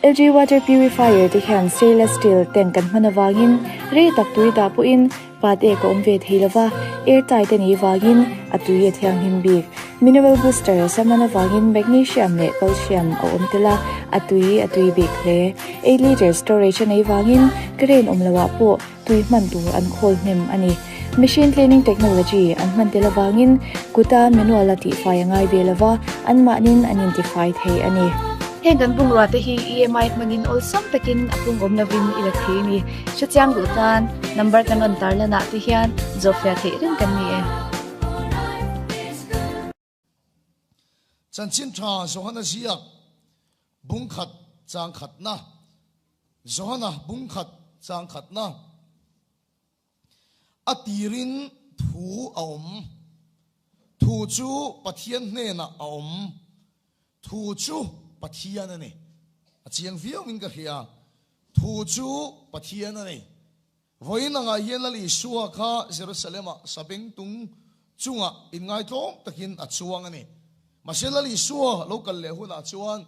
LG water purifier ti khan stainless steel ten kan manawangin re tak tui da pu in pat e ko omve theilawa airtight ani wangin atui e thyang himbik mineral booster samana wangin magnesium le calcium o omtela atui bik le 8 liter storage ani wangin kren omlawa po tui man tur an khol nem ani machine cleaning technology an man tela wangin kuta manual ati fai ngai velawa an manin identify thei ani Hengan bung ruate hi EMI mangin ol sam takin apung om na vin ilathi ni chachang dutan number kan on tarla na ti hian zofia the rin kan ni e chan chin tha zohana siak bung khat chang khat na zohana bung khat chang khat na atirin thu aum thu chu pathian hne na aum thu chu pathian ani achiang viau min ka hia thu chu pathian ani voina nga hianali suwa kha Jerusalem sabeng tung chunga in ngai thom takin achuang ani maselali suwa local le huna chuan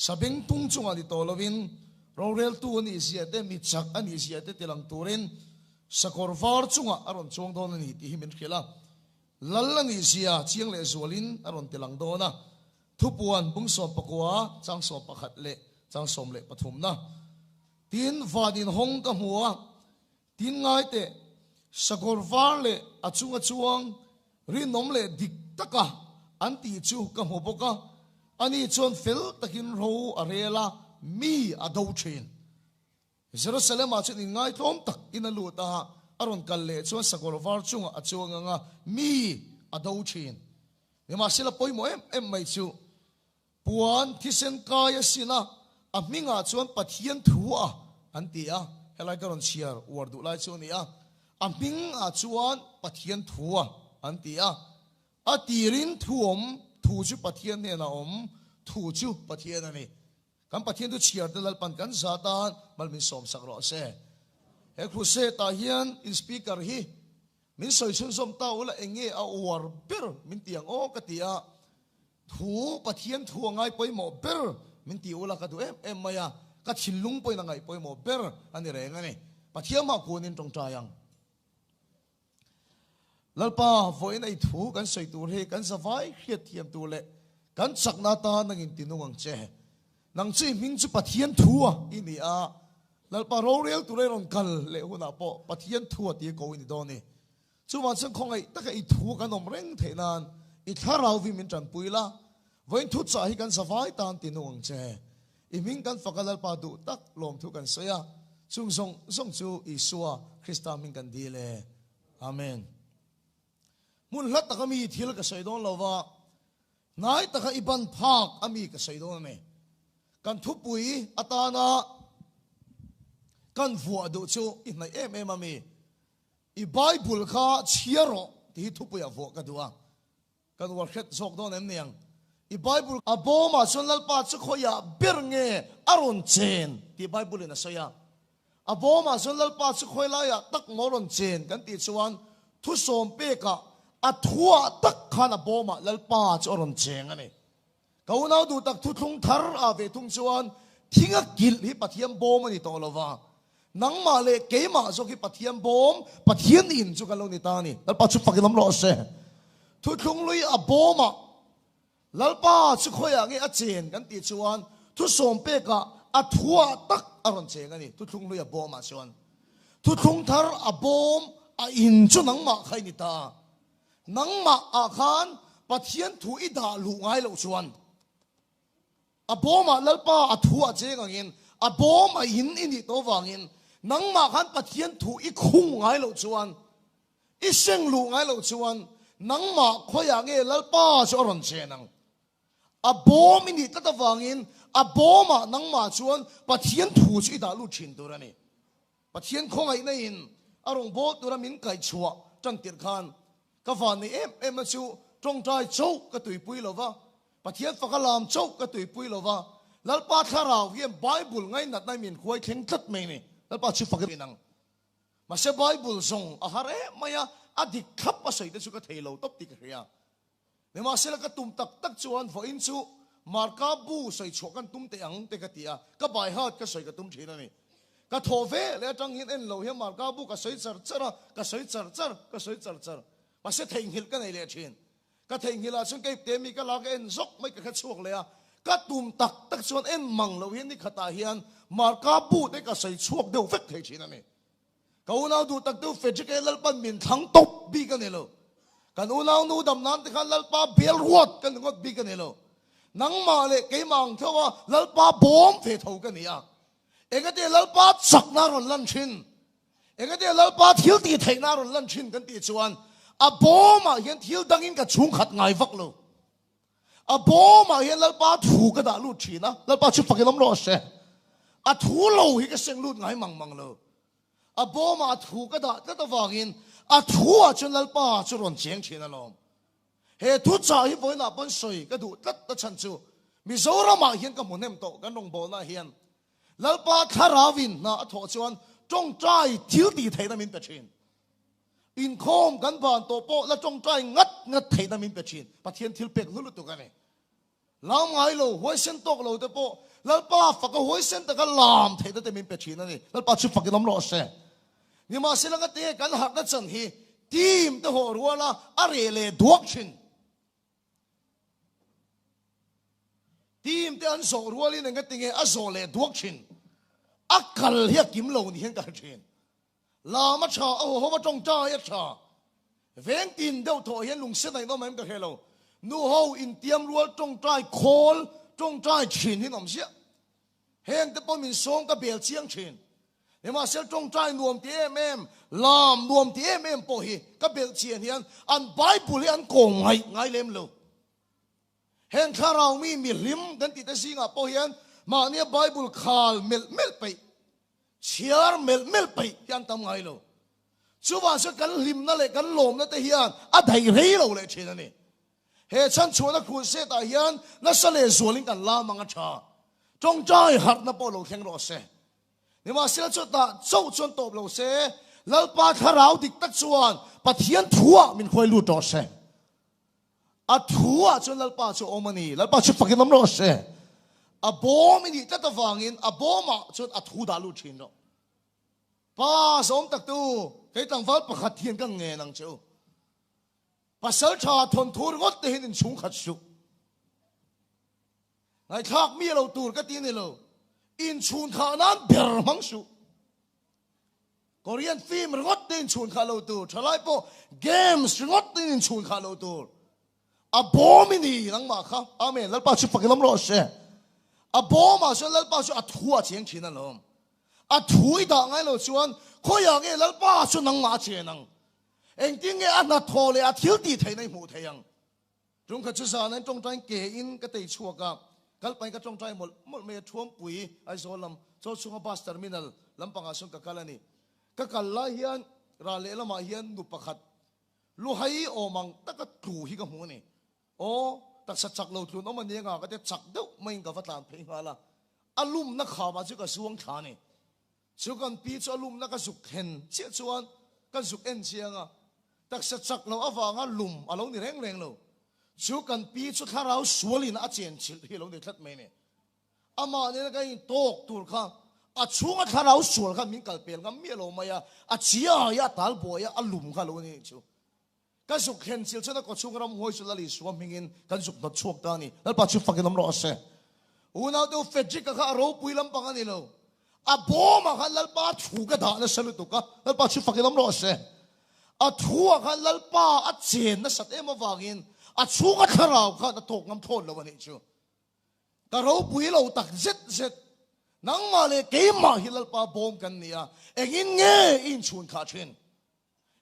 sabeng tung chunga ni tolovin rorel tu ani siate mi chak ani siate tilang turin sakor var chunga aron chuang don ani ti himen khela lallani sia chiang le zualin aron tilang dona thupuan bung som pakwa chang som pakhat le chang som le pathum na tin vadin hong ka huwa tin ngai te sakor var le achunga chuang rinom le dik taka anti chu ka hu boka ani chon fel takin ro arela mi ado chin Jerusalem a chen ngai thom tak inalu ta aron kalle chon sakor var chunga achunga nga mi ado chin nema sila poimo em mai chu puan thisen kaya sina aminga chuan pathian thua antia helai karon chiar wardu lai chunia aminga chuan pathian thua antia atirin thuom thu chu pathian ne na om thu chu pathian ani kam pathian tu chiar dalal pan kan zatan malmin som sakro se he khu se ta hian in speaker hi min soi chun som ta ula enge a war ber min tiang o katia thu pathian thu ngai poimo ber min ti ula ka tu em maya ka thilung poina ngai poimo ber ani reng ani pathian ma kunin tong tayang lalpa voin ai thu kan soi tur he kan savai khiat thiam tu le kan chakna ta nangin tinungang che nang chi ming chu pathian thu ini a lalpa rorel tu ron kal le huna po pathian thu ti ko ini doni chu ma chang khong ai taka I thu kan om reng theinan I tharau vi min tran puila voin thu cha hi kan savai tan tinungang che I ming kan fakalal pa du tak lom thu kan soya chung song chu Isua Krista min kan dile amen mun hlat taka mi thil ka saidon lova nai taka iban phak ami ka saidon me kan thupui atana kan vua do chu I nai em ami I bible kha chiaro ti thupui a vo ka duwa kan war khet sok don em niang I bible aboma sonal pa chu khoya birnge aron chen ti bible na soya aboma sonal pa chu khoila ya tak moron chen kan ti chuan thu som pe ka athua tak khana boma lalpa choron cheng ani kaunau du tak thu thung thar ave thung chuan thinga kil hi pathiam bom ani tolova nang ma le keima zo ki pathiam bom pathian in chu kalo ni tani lalpa chu fakilam lo se thu thung lui aboma lalpa chu khoya nge a chen kan ti chuan thu som pe ka athua tak aron cheng ani thu thung lui aboma chuan thu thung thar abom a in chu nang ma khai ni ta nang ma a khan pathian thu ida lu ngai lo chuan aboma lalpa athua chengangin aboma in ini to wangin nang ma khan pathian thu I khung ngai lo chuan I seng lu ngai lo chuan nang ma khoya nge lalpa choron chenang abom ini tata wangin aboma nang ma chuan pathian thu chu ida lu thin turani pathian khongai na in arong bo turamin kai chua tang tir khan ka van ni em chu trong trai chau ka tui pui lova pathian fakalam chau ka tui pui lova lalpa tharau hiam bible ngai nat nai min khoi theng tat me ni lalpa chu fakinang ma se bible song a hare maya adik khap a sei te chu ka theilo top ti ka ria ne ma se la ka tum tak tak chuan vo in chu marka bu soi chokan tum te ang te katia ka bai hat ka soi ka tum thina ni ka thove le tang hin en lo he marka bu ka soi char char ka soi char char ka soi char char pa se theng hil ka nei le thin ka theng hila chung ke te mi ka la ka en zok mai ka kha chuak le a ka tum tak tak chuan en mang lo hian ni khata hian marka bu te ka soi chuak deuh vek thei thina ni ka unau du tak tu fe ke lal pan min thang top bi ka ne lo kan unau nu dam nan te khan lal pa bel ruat kan ngot bi ka ne lo nang ma le ke mang thawa lal pa bom fe thau ka ni a engate lal pa chak na ron lan thin engate lal pa thil ti thei na ron lan thin kan ti chuan a bom a hian thil dangin ka chung khat ngai vak lo a bom a hian lal pa thu ka da lu thina lal pa chu fakilam lo se a thu lo hi ka seng lut ngai mang lo a bom a thu ka da ta wangin a thu a chun lal pa chu ron cheng thina lo he thu cha hi boina pon soi ka du tat ta chan chu Mizoram a hian ka munem to kan rong bol na hian lalpa kharawin na tho chuan tong trai thil ti theina min pe thin in khom kan ban to po la tong trai ngat theina min pe thin pathian thil pek lu tu ka ne lam ngai lo hoi sen tok lo te po lalpa fa ka hoi sen ta ka lam theina te min pe thin ani lalpa chu fa ki lam lo se ni ma se langa te kan hak na chan hi tim te ho ruala are le duak thin tim te an so ruali ne ngatinge a zo le duak thin akal hi kim lo ni hen ka thin la ma cha o ho ma tong ta ya cha veng tin deuh tho hian lung se nai no mem ka hello nu ho in tiam rual tong trai khol tong trai thin hi nom sia heng te pom in song ka bel chiang thin ema sel tong trai nuam ti em lam nuam ti em po hi ka bel chian hian an bible an ko ngai lem lo heng kharau mi lim kan ti ta singa po hian ma nia bible khal mel pe chiar mel pe hian tam ngai lo chuwa so kan lim na le kan lom na te hian a dai rei lo le thina ni he chan chuna khu se ta hian na sale zoling kan la manga tha tong chai har na po lo kheng ro se ni ma sel chu ta chou chon top lo se lalpa kharau dik tak chuan pathian thua min khoi lu to se a thua chon lalpa chu omani lalpa chu fakin lam ro se a bom ni ta ta wangin a boma chon a thu da lu thin ro pa som tak tu ke tang wal pakhat hian ka nge nang chu pasal tha thon thur ngot te hin chung khat su ngai thak mi lo tur ka ti ni lo in chun kha nan ber mang su Korean film ngot te in chun kha lo tur thalai po games ngot te in chun kha lo tur a bom ni nang ma kha amen lalpa chu fakin lam ro se a bom a so lalpa chu a thua cheng thin an lom a thui da ngai lo chuan khoya nge lalpa chu nang ma che nang eng ting nge ana thole a thil ti thei nei mu theiang trung kha chu sa nan tong tang ke in ka tei chuaka kal pai ka tong trai mol me thuam pui ai zo lam cho chunga bus terminal lampanga sung ka kalani ka kalla hian ra le lama hian nu pakhat lu hai o mang taka tu hi ka mu ni o tak sa chak lo tu no man nga ka te chak deuh mai ka vatlan phei ngala alum na kha ma chu ka suang tha ni chu kan pi chu alum na ka zuk hen che chuan kan zuk en chianga tak sa chak lo awanga lum alo ni reng lo chu kan pi chu tharau sualin a chen chil hi lo ni thlat mai ne ama ne ka in tok tur kha a chunga tharau sual kha min kal pel ngam mi lo maya a chia ya tal boya alum kha lo ni chu kan zuk hen chil chana ko chungram hoi chu lali suam hingin kan zuk dot chuak ta ni lal pa chu fakin lam ro se una do fetji ka kha ro puilam pang ani lo a boma kha lal pa thu ka da na salu tu ka lal pa chu fakin lam ro se a thu kha lal pa a chen na sat em awangin a chunga tharau kha na tok ngam thon lo ani chu ka ro pui lo tak zet nang ma le ke ma hilal pa bom kan nia engin nge in chun kha chen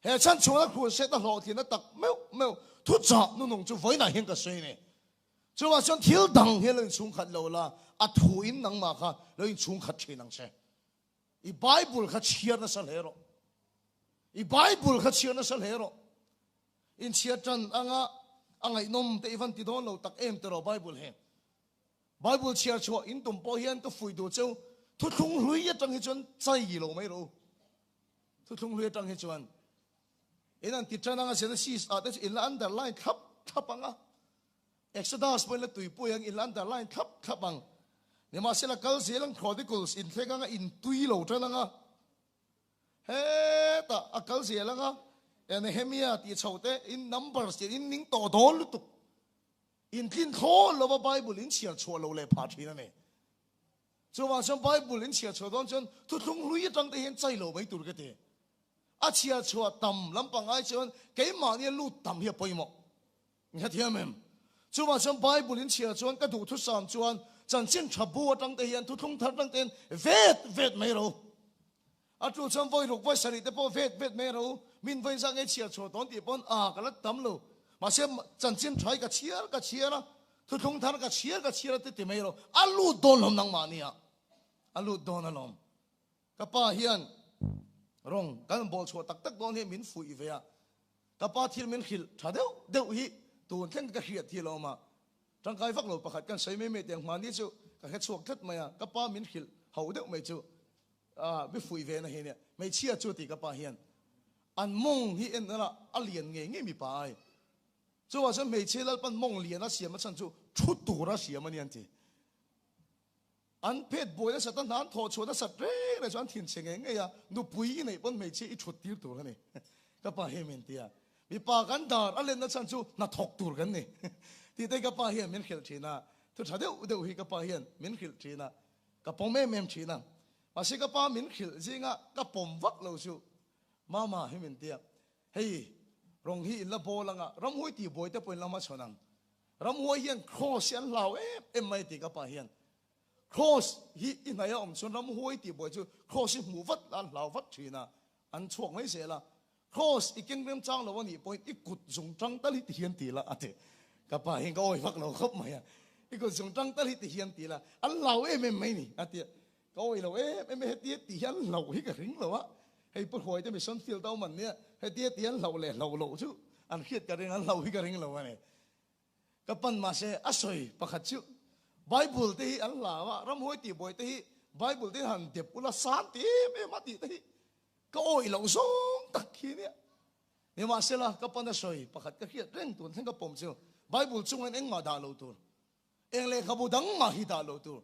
he chan chunga khu se ta lo thin na tak meu thu cha nu nong chu voi na hen ka sei ne chu wa chon thil dang helen chung khat lo la a thu in nang ma kha lo in chung khat thin nang se i bible kha chiar na sal hero i bible kha chiar na sal hero in chiar tan angai nom te ivan ti don lo tak em te ro bible he bible chiar chu in tum po hian ka fui do cheu thu thung hlui ya tang hi chon chai gi lo mai ro thu thung hlui tang hi chuan in an ti chana nga se na si a te in la underline thap anga Exodus point la tui pu yang ilan da line khap bang ni ma se la kal se lang Chronicles in thega nga in tui lo tra nga he ta akal se la nga Nehemiah ti chote in Numbers in ning to dol tu in kin tho lo ba Bible in chia cho lo le pha thi na ne chu wa sam Bible in chia cho don chon tu thung lui tang te hen chai lo mai tur ke te a chia cho tam lam pang ai chon ke ma ni lu tam hi poi mo nga thiam mem chu wa sam Bible in chia chon ka du thu sam chuan chan chen thabu tang te hen tu thung thar tang ten vet mai ro a chu cham voi ruk voi sari te po vet mai ro min voi sang e chia cho don ti pon a ka la tam lo mà xem chân chân trái cái chia đó thu thung thang cái chia tới tìm mấy rồi alu don lom nang mani à alu don lom cái pa hiền rong cái bol chua tắc tắc don hiền min phui về à cái pa thiên min khil thà đeo hi tuần khen cái hiệt thì lo mà trong cái phát lộ bạc cái sấy mấy tiếng mani chú cái hết chuột thất mày à cái pa min khil hậu đeo mấy chú à bị phui về này nè mấy chia chú thì cái pa hiền ăn mông hi en là alien nghe mi pa ai choว่าฉันไม่เชื่อแล้วปั้นมองเลียนะเสียมันฉันจู่ชุดตัวนะเสียมันยันทีอันเพศบอยนะสัตว์นั้นทอชวนนะสัตว์เร่เลยฉันทิ้งเสียงไงอ่ะดูปุยนี่ปั้นไม่เชื่ออีชุดตีตัวนี่ก็ป่าเฮมินตีอ่ะมีป่ากันดาร์อะไรนะฉันจู่น่าทอกตัวกันนี่ที่ได้ก็ป่าเฮมินเขลชีน่ะทุกชาติเดี๋ยวฮีก็ป่าเฮมินเขลชีน่ะก็ปองแม่เมมชีน่ะมาสิก็ป่ามินเขลจริงอ่ะก็ปมวักเราจู่มาเฮมินตีอ่ะเฮ้ยรองฮีอินละโบลังอ่ะรำห้วยตีบอยแต่เป็นละมาชนังรำห้วยเฮียนครอสยันเหล่าไม่ตีกับป่าเฮียนครอสฮีอินไหนอ่ะชนรำห้วยตีบอยจู่ครอสหมู่วัดอันเหล่าวัดชีน่ะอันช่วงไม่เสียละครอสอีกเก่งเรื่องจ้างเราวันนี้ปอยอีกกุดจงจังตะลิตีเฮียนตีละอ่ะเถอะกับป่าเฮียนก็โอ้ยฟักเราครับไหมอ่ะอีกกุดจงจังตะลิตีเฮียนตีละอันเหล่าไม่นี่อ่ะเถอะก็โอ้ยเราไม่ตีตีเฮียนเหล่าฮีกับริงเราวะให้ปวดหัวจะไม่สนฟิลเต้ามันเนี่ยให้เตี้ยเตี้ยเหล่าเล่เหล่าชูอันเครียดกันเรื่องอันเหล่าฮีกันเรื่องเราเนี่ยก็ปั้นมาเสียอสวยประคัดชูไบเบิลที่อันเหล่าวะรำห้วยตีบอยที่ไบเบิลที่หันเด็บอุลาสานตีไม่มาตีที่ก็โอ้ยเหล่าสงตักขี้เนี่ยมาเสียละก็ปั้นอสวยประคัดก็เครียดเร่งตัวทั้งก็ปมชูไบเบิลช่วงนั้นเอ็งมาด่าเราตัวเอ็งเลยขบูดังมาฮิด่าเราตัว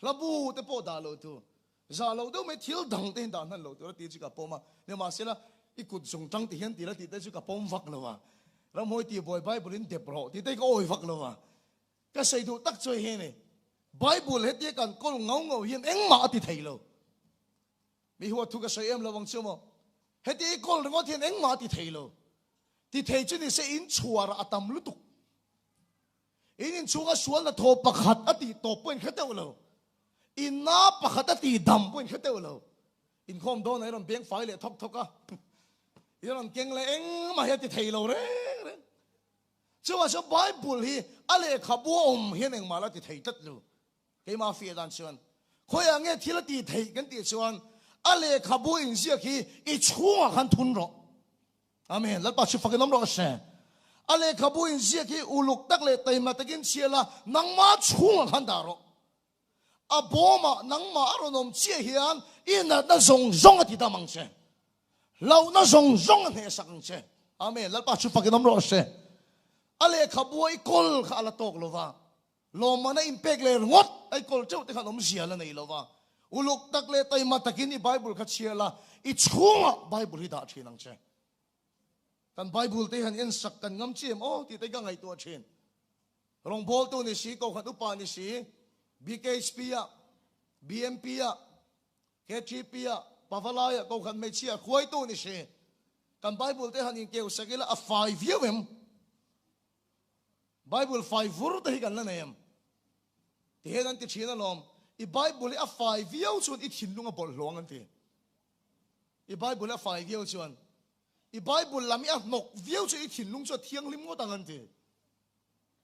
ระบูแต่พอด่าเราตัวจะเรา都ไม่เที่ยวดังเต้นด่านั่นเราตัวตีจุกับปมมาเนี่ยมาเสียละอีกุดจงจังตีเห็นตีละตีได้จุกับปมฟักเลยวะเราไม่ตีบอยไบเบิลเด็บเราตีได้ก็โอ้ยฟักเลยวะก็ใส่ดูตักช่วยเห็นเนี่ยไบเบิลเฮ็ดยังกันก็เงาเห็นเอ็งมาตีไทยเรามีหัวทุกข์ใส่เอ็มเราวังเชื่อมั้ยเฮ็ดยังก็เรื่องที่เอ็งมาตีไทยเราตีไทยจุดนี้เสียอินชัวร์อัตมลุตุกอินชัวร์ส่วนละทบประคัดอดีตตบเป็นแค่เท่าเราอินน้าประคัดตีดำเป็นแค่เท่าเราอินคอมโดนไอ้เราเบียงไฟเลยทอกอ่ะอีเราเก่งเลยเอ็งมาเฮ็ดที่ไทยเราเร่ชื่อว่าชื่อไบเบิลฮีอะไรขับวัวเห็นเอ็งมาแล้วที่ไทยตัดรู้เกี่ยมาเฟียดันชวนคอยอย่างเงี้ยที่ละที่ไทยกันที่ชวนอะไรขับวัวอินเสียคีอีชั่วขันทุนรออาเมนแล้วปัจจุบันน้ำรอเสียอะไรขับวัวอินเสียคีอุลุกตักเลยแต่มาตะกินเชียละนังมาชั่วขันดารออาโบมานังมาอารมณ์เจียเฮียนอินน่ะส่งที่ตามังเชเราน่ะส่งเนี่ยสังเชอาเมนแล้วปัจจุบันน้ำรอเชอะไรขับวัวอีกอลข้าละตกโลวะโลมันน่ะอิมเปกเลยงดไอ้กอลเจ้าที่ขนมเสียแล้วนี่โลวะอุลุกตักเลยแต่มาตะกินนี่ไบเบิลขัดเชียละอีชั่วไบเบิลที่ด่าเชนังเชกันไบเบิลที่หันอินสักกันงำเชียมโอ้ที่ได้ก็ไงตัวเชนรองโพลตัวนี้สีก็ขัดอุปานี่สีBKHP อ่ะ BMP อ่ะ KTP อ่ะปาฟลายอ่ะก็ขันไม่เชียร์คุยตัวนี่สิกันไบเบิลที่หันยิงเกี่ยวสักละ5 year เอ็มไบเบิล5 word ที่กันนั่นเองที่เห็นนั่นที่เชียร์นั่นลมอีไบเบิล5 year ชวนอีถิ่นลุงกับบอลหลวงกันทีอีไบเบิล5 year ชวนอีไบเบิลลำอีนก year ชวนอีถิ่นลุงชวนเที่ยงลิมก็ต่างกันที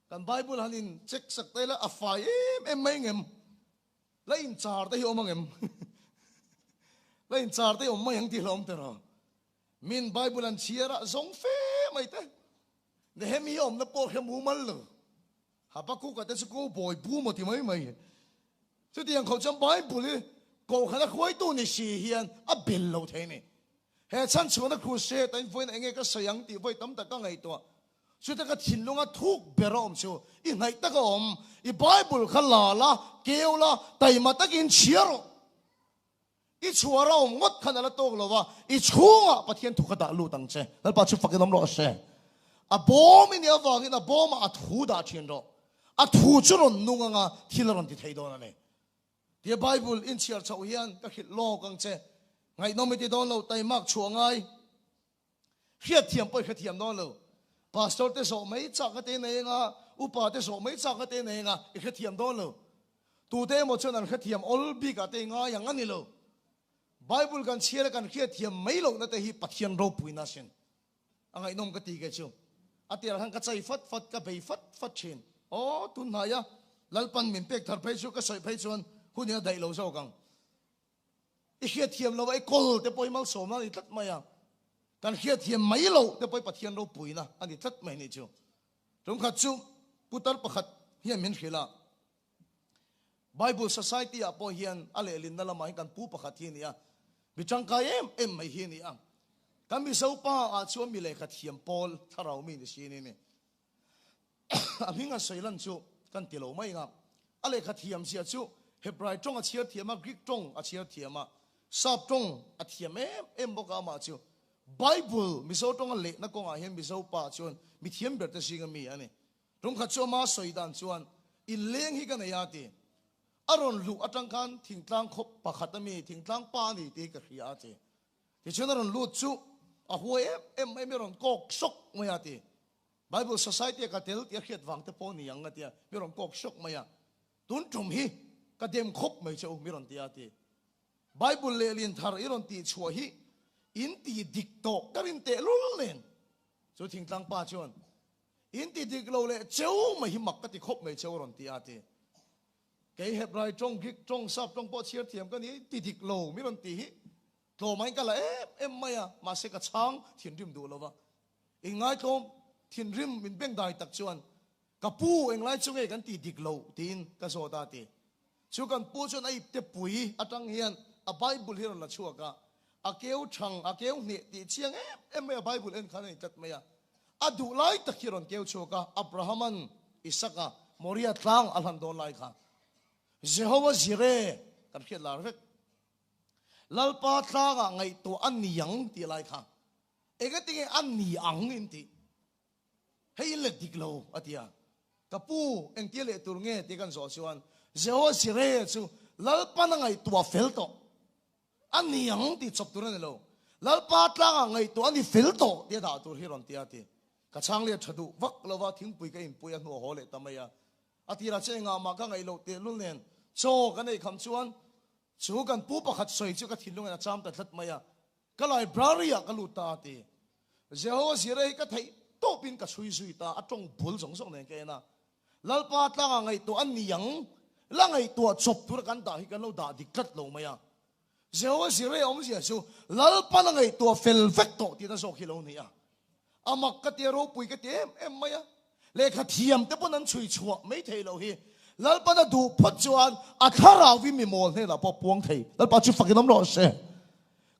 กันไบเบิลฮันอินเช็คสักแต่ละไฟไม่เงี้ยแล้วอินจาร์ได้ยอมมั้งเงี้ยแล้วอินจาร์ได้ยอมไม่ยังที่ล้อมเถอะมินไบเบิลอันเชียร์ส่งเฟไม่เต้เนี่ยให้มีอมนับโปรแค่มูมันเลยหาปะกูกับแต่สกูบอยบูมาที่ไม่สุดที่ยังเขาจำไบเบิลกูขนาดคุยตัวนี่สี่เฮียนอับเบลเราเท่นี่เฮ้ฉันชวนนักครูเสด็จแต่ฟื้นเองก็เสียงตีไว้ตั้มแต่ก็ไงตัว สุดท้ายก็ทิ้งลงอ่ะทุกเบรอมชิวอีไหนตะก็อมอีไบเบิลขลาละเกลละแต่มาตะกินเชียร์อีชัวเรางดขนาดละโตกเลยว่าอีชัวปะเทียนถูกกระดาลูตังเชแล้วปัจจุบันก็น้ำร้อนเชอะบอมเนี่ยว่ากินอะบอมอะถูดาเชียนรออะถูจุรนนุ่งงาที่เราที่ไทยโดนนั่นเองที่ไบเบิลอินเชียร์ชาวเฮียนก็คิดโลกังเชไงน้องไม่ได้โดนเราไต่มากชัวไงเฮียเทียมไปเฮียเทียมโดนเราพาสตอร์เตสโอไม่จักกันเองไงอุปาเตสโอไม่จักกันเองไงเฮียเทียมโดนเราตูเตมหมดฉะนั้นเฮียเทียมอลบิกันเองไงอย่างนั้นนี่เราไบเบิลกันเชียร์กันเฮียเทียมไม่ลงนั่นแต่ฮีปัทยันรูปุยน่าเช่นไงน้องก็ตีกันชิวอาทิตย์ละทั้งกระจายฟัดกระเบยฟัดเชนโอ้ตุนหายะลัลปันมินเป็กทาร์เพชูก็ใส่เพชวนคุณเนี่ยได้เราเจ้ากังอีเขียเทียมเราไอ้กอลแต่ปอยมัลสมนั่นอีทัดไม่ยังการเขียเทียมไม่เราแต่ปอยปัทยันเราปุยนะอันนี้ทัดไม่นี่จูตรงขัดจูพุทธประคัดเฮียมินขีละไบเบิล society อ่ะปอยเฮียนอะไรลินนั่นละมาให้กันผู้ประคัดที่นี่อ่ะบิจังกายเอ็มไม่เฮียนี่อ่ะกันมีเสาป้าอาชวนมีเลยขัดเทียมปอลถ้าเรามีในชีนี่นี่อามิงอ่ะใส่ลันจูกันตีเราไม่งับอะไรขัดเทียมเสียจูเฮบรายจงอาเชียเทียมากรีกจงอาเชียเทียมซาบจงอาเทียมเอ็มบอกอามาจูไบเบิลมิโซจงอาเละนักกงอาเห็นมิโซป้าชวนมีเทียมเบิดแต่สิ่งมีอันนี้ตรงขัดจูมาใส่ดันชวนอินเลี้ยงฮิกันในยาตีอารมณ์ลุกอัตรังกันทิ้งตั้งคบปะขัดมีทิ้งตั้งป้านี่ตีกับขีอาตีที่ชวนอารมณ์ลุกจูอาหัวเอ็มไม่รอนกอกชกไม่อาตีไบเบิล society ก็เทลที่เขียนวังแต่พอนี่ยังไงที่ไม่รอนกอกชกไม่อะตุนจุ่มฮีก็เดมคบไม่เจ้าไม่รอนที่อาตีไบเบิลเลลินทาร์อีรอนที่ชัวฮีอินที่ดิกโตก็รินเตลุลเลนสุดทิ้งตั้งป้าชวนอินที่ดิกโลเลเจ้าไม่หิมักก็ที่คบไม่เจ้ารอนที่อาตีเกี่ยเห็บไรจงกิกจงซับจงปอเชียร์เทียมก็นี้ที่ดิกโลไม่รอนที่ฮีโตไม่กันละเอ็มไม่อะมาเสกช้างทิ้งริมดูแล้ววะเองไงโตทิ้งริมเป็นเบ่งได้ตักชวนกับปูเองไงช่วยกันตีดิกโลตีนกระโซดาตีช่วยกันปูชวนไอ้เตปุยอาจังเฮียนอาไบเบิลเฮียนละชัวกะอาเกลชังอาเกลเนี่ยตีเชียงเอ็มไม่อาไบเบิลเอ็นขันนี่จัดไม่อะอาดูไลตะคิรอนเกลชัวกะอับราฮัมันอิสกะมอริยาตังอัลฮัมดุลิลลาห์ค่ะเยโฮวาจิเร่กันเขียนลาเรกลัลปาทางไงตัวอันนี้ยังตีไรค่ะเอกติงอันนี้อังอินตีให้เล็ดดิกโลอัตยากับปูเองตีเล็ดตัวเงี้ยตีกันสอชวนเจ้าสิเรจูลัลปาไงตัวเฟลโตอันนี้ยังตีจบตัวนั่นโลลัลปาทางไงตัวอันนี้เฟลโตตีด่าตัวฮิรอนตีอาตีกระช่างเลียชดูวักเราว่าทิ้งปุยกันปุยอันหัวหอเลยทำไมอะอาทิตย์ละเช้างามาก็ไงโลเตลุนเลนโชกันในคำชวนชูกันปูปะขัดสวยชูกันทิ้งลงในจามแต่ทัดไม่อะก็เลยบรารียก็ลุตาตีเจ้าสิเรก็ไทยโตปินก็ชุยตาอัจงบุลสงเนี่ยแกนะลัลปาตั้งไงตัวอันนี้ยังแล้วไงตัวจบตัวกันด่าให้กันเราด่าดิกัดลงไหมอะเจ้าสิเรอมเสียชูลัลปาไงตัวเฟลเฟกโตที่นั่นโซกิโลเนี่ยอามักกะเตียรูปุยกะเตียเอ็มไหมอะเลขาเทียมแต่พวกนั้นช่วยชัวไม่เทเราฮีแล้วปะดูพัดจวนอัคราวิมิโมลเนี่ยละพอปวงเทแล้วปัจจุบันน้ำร้อนเส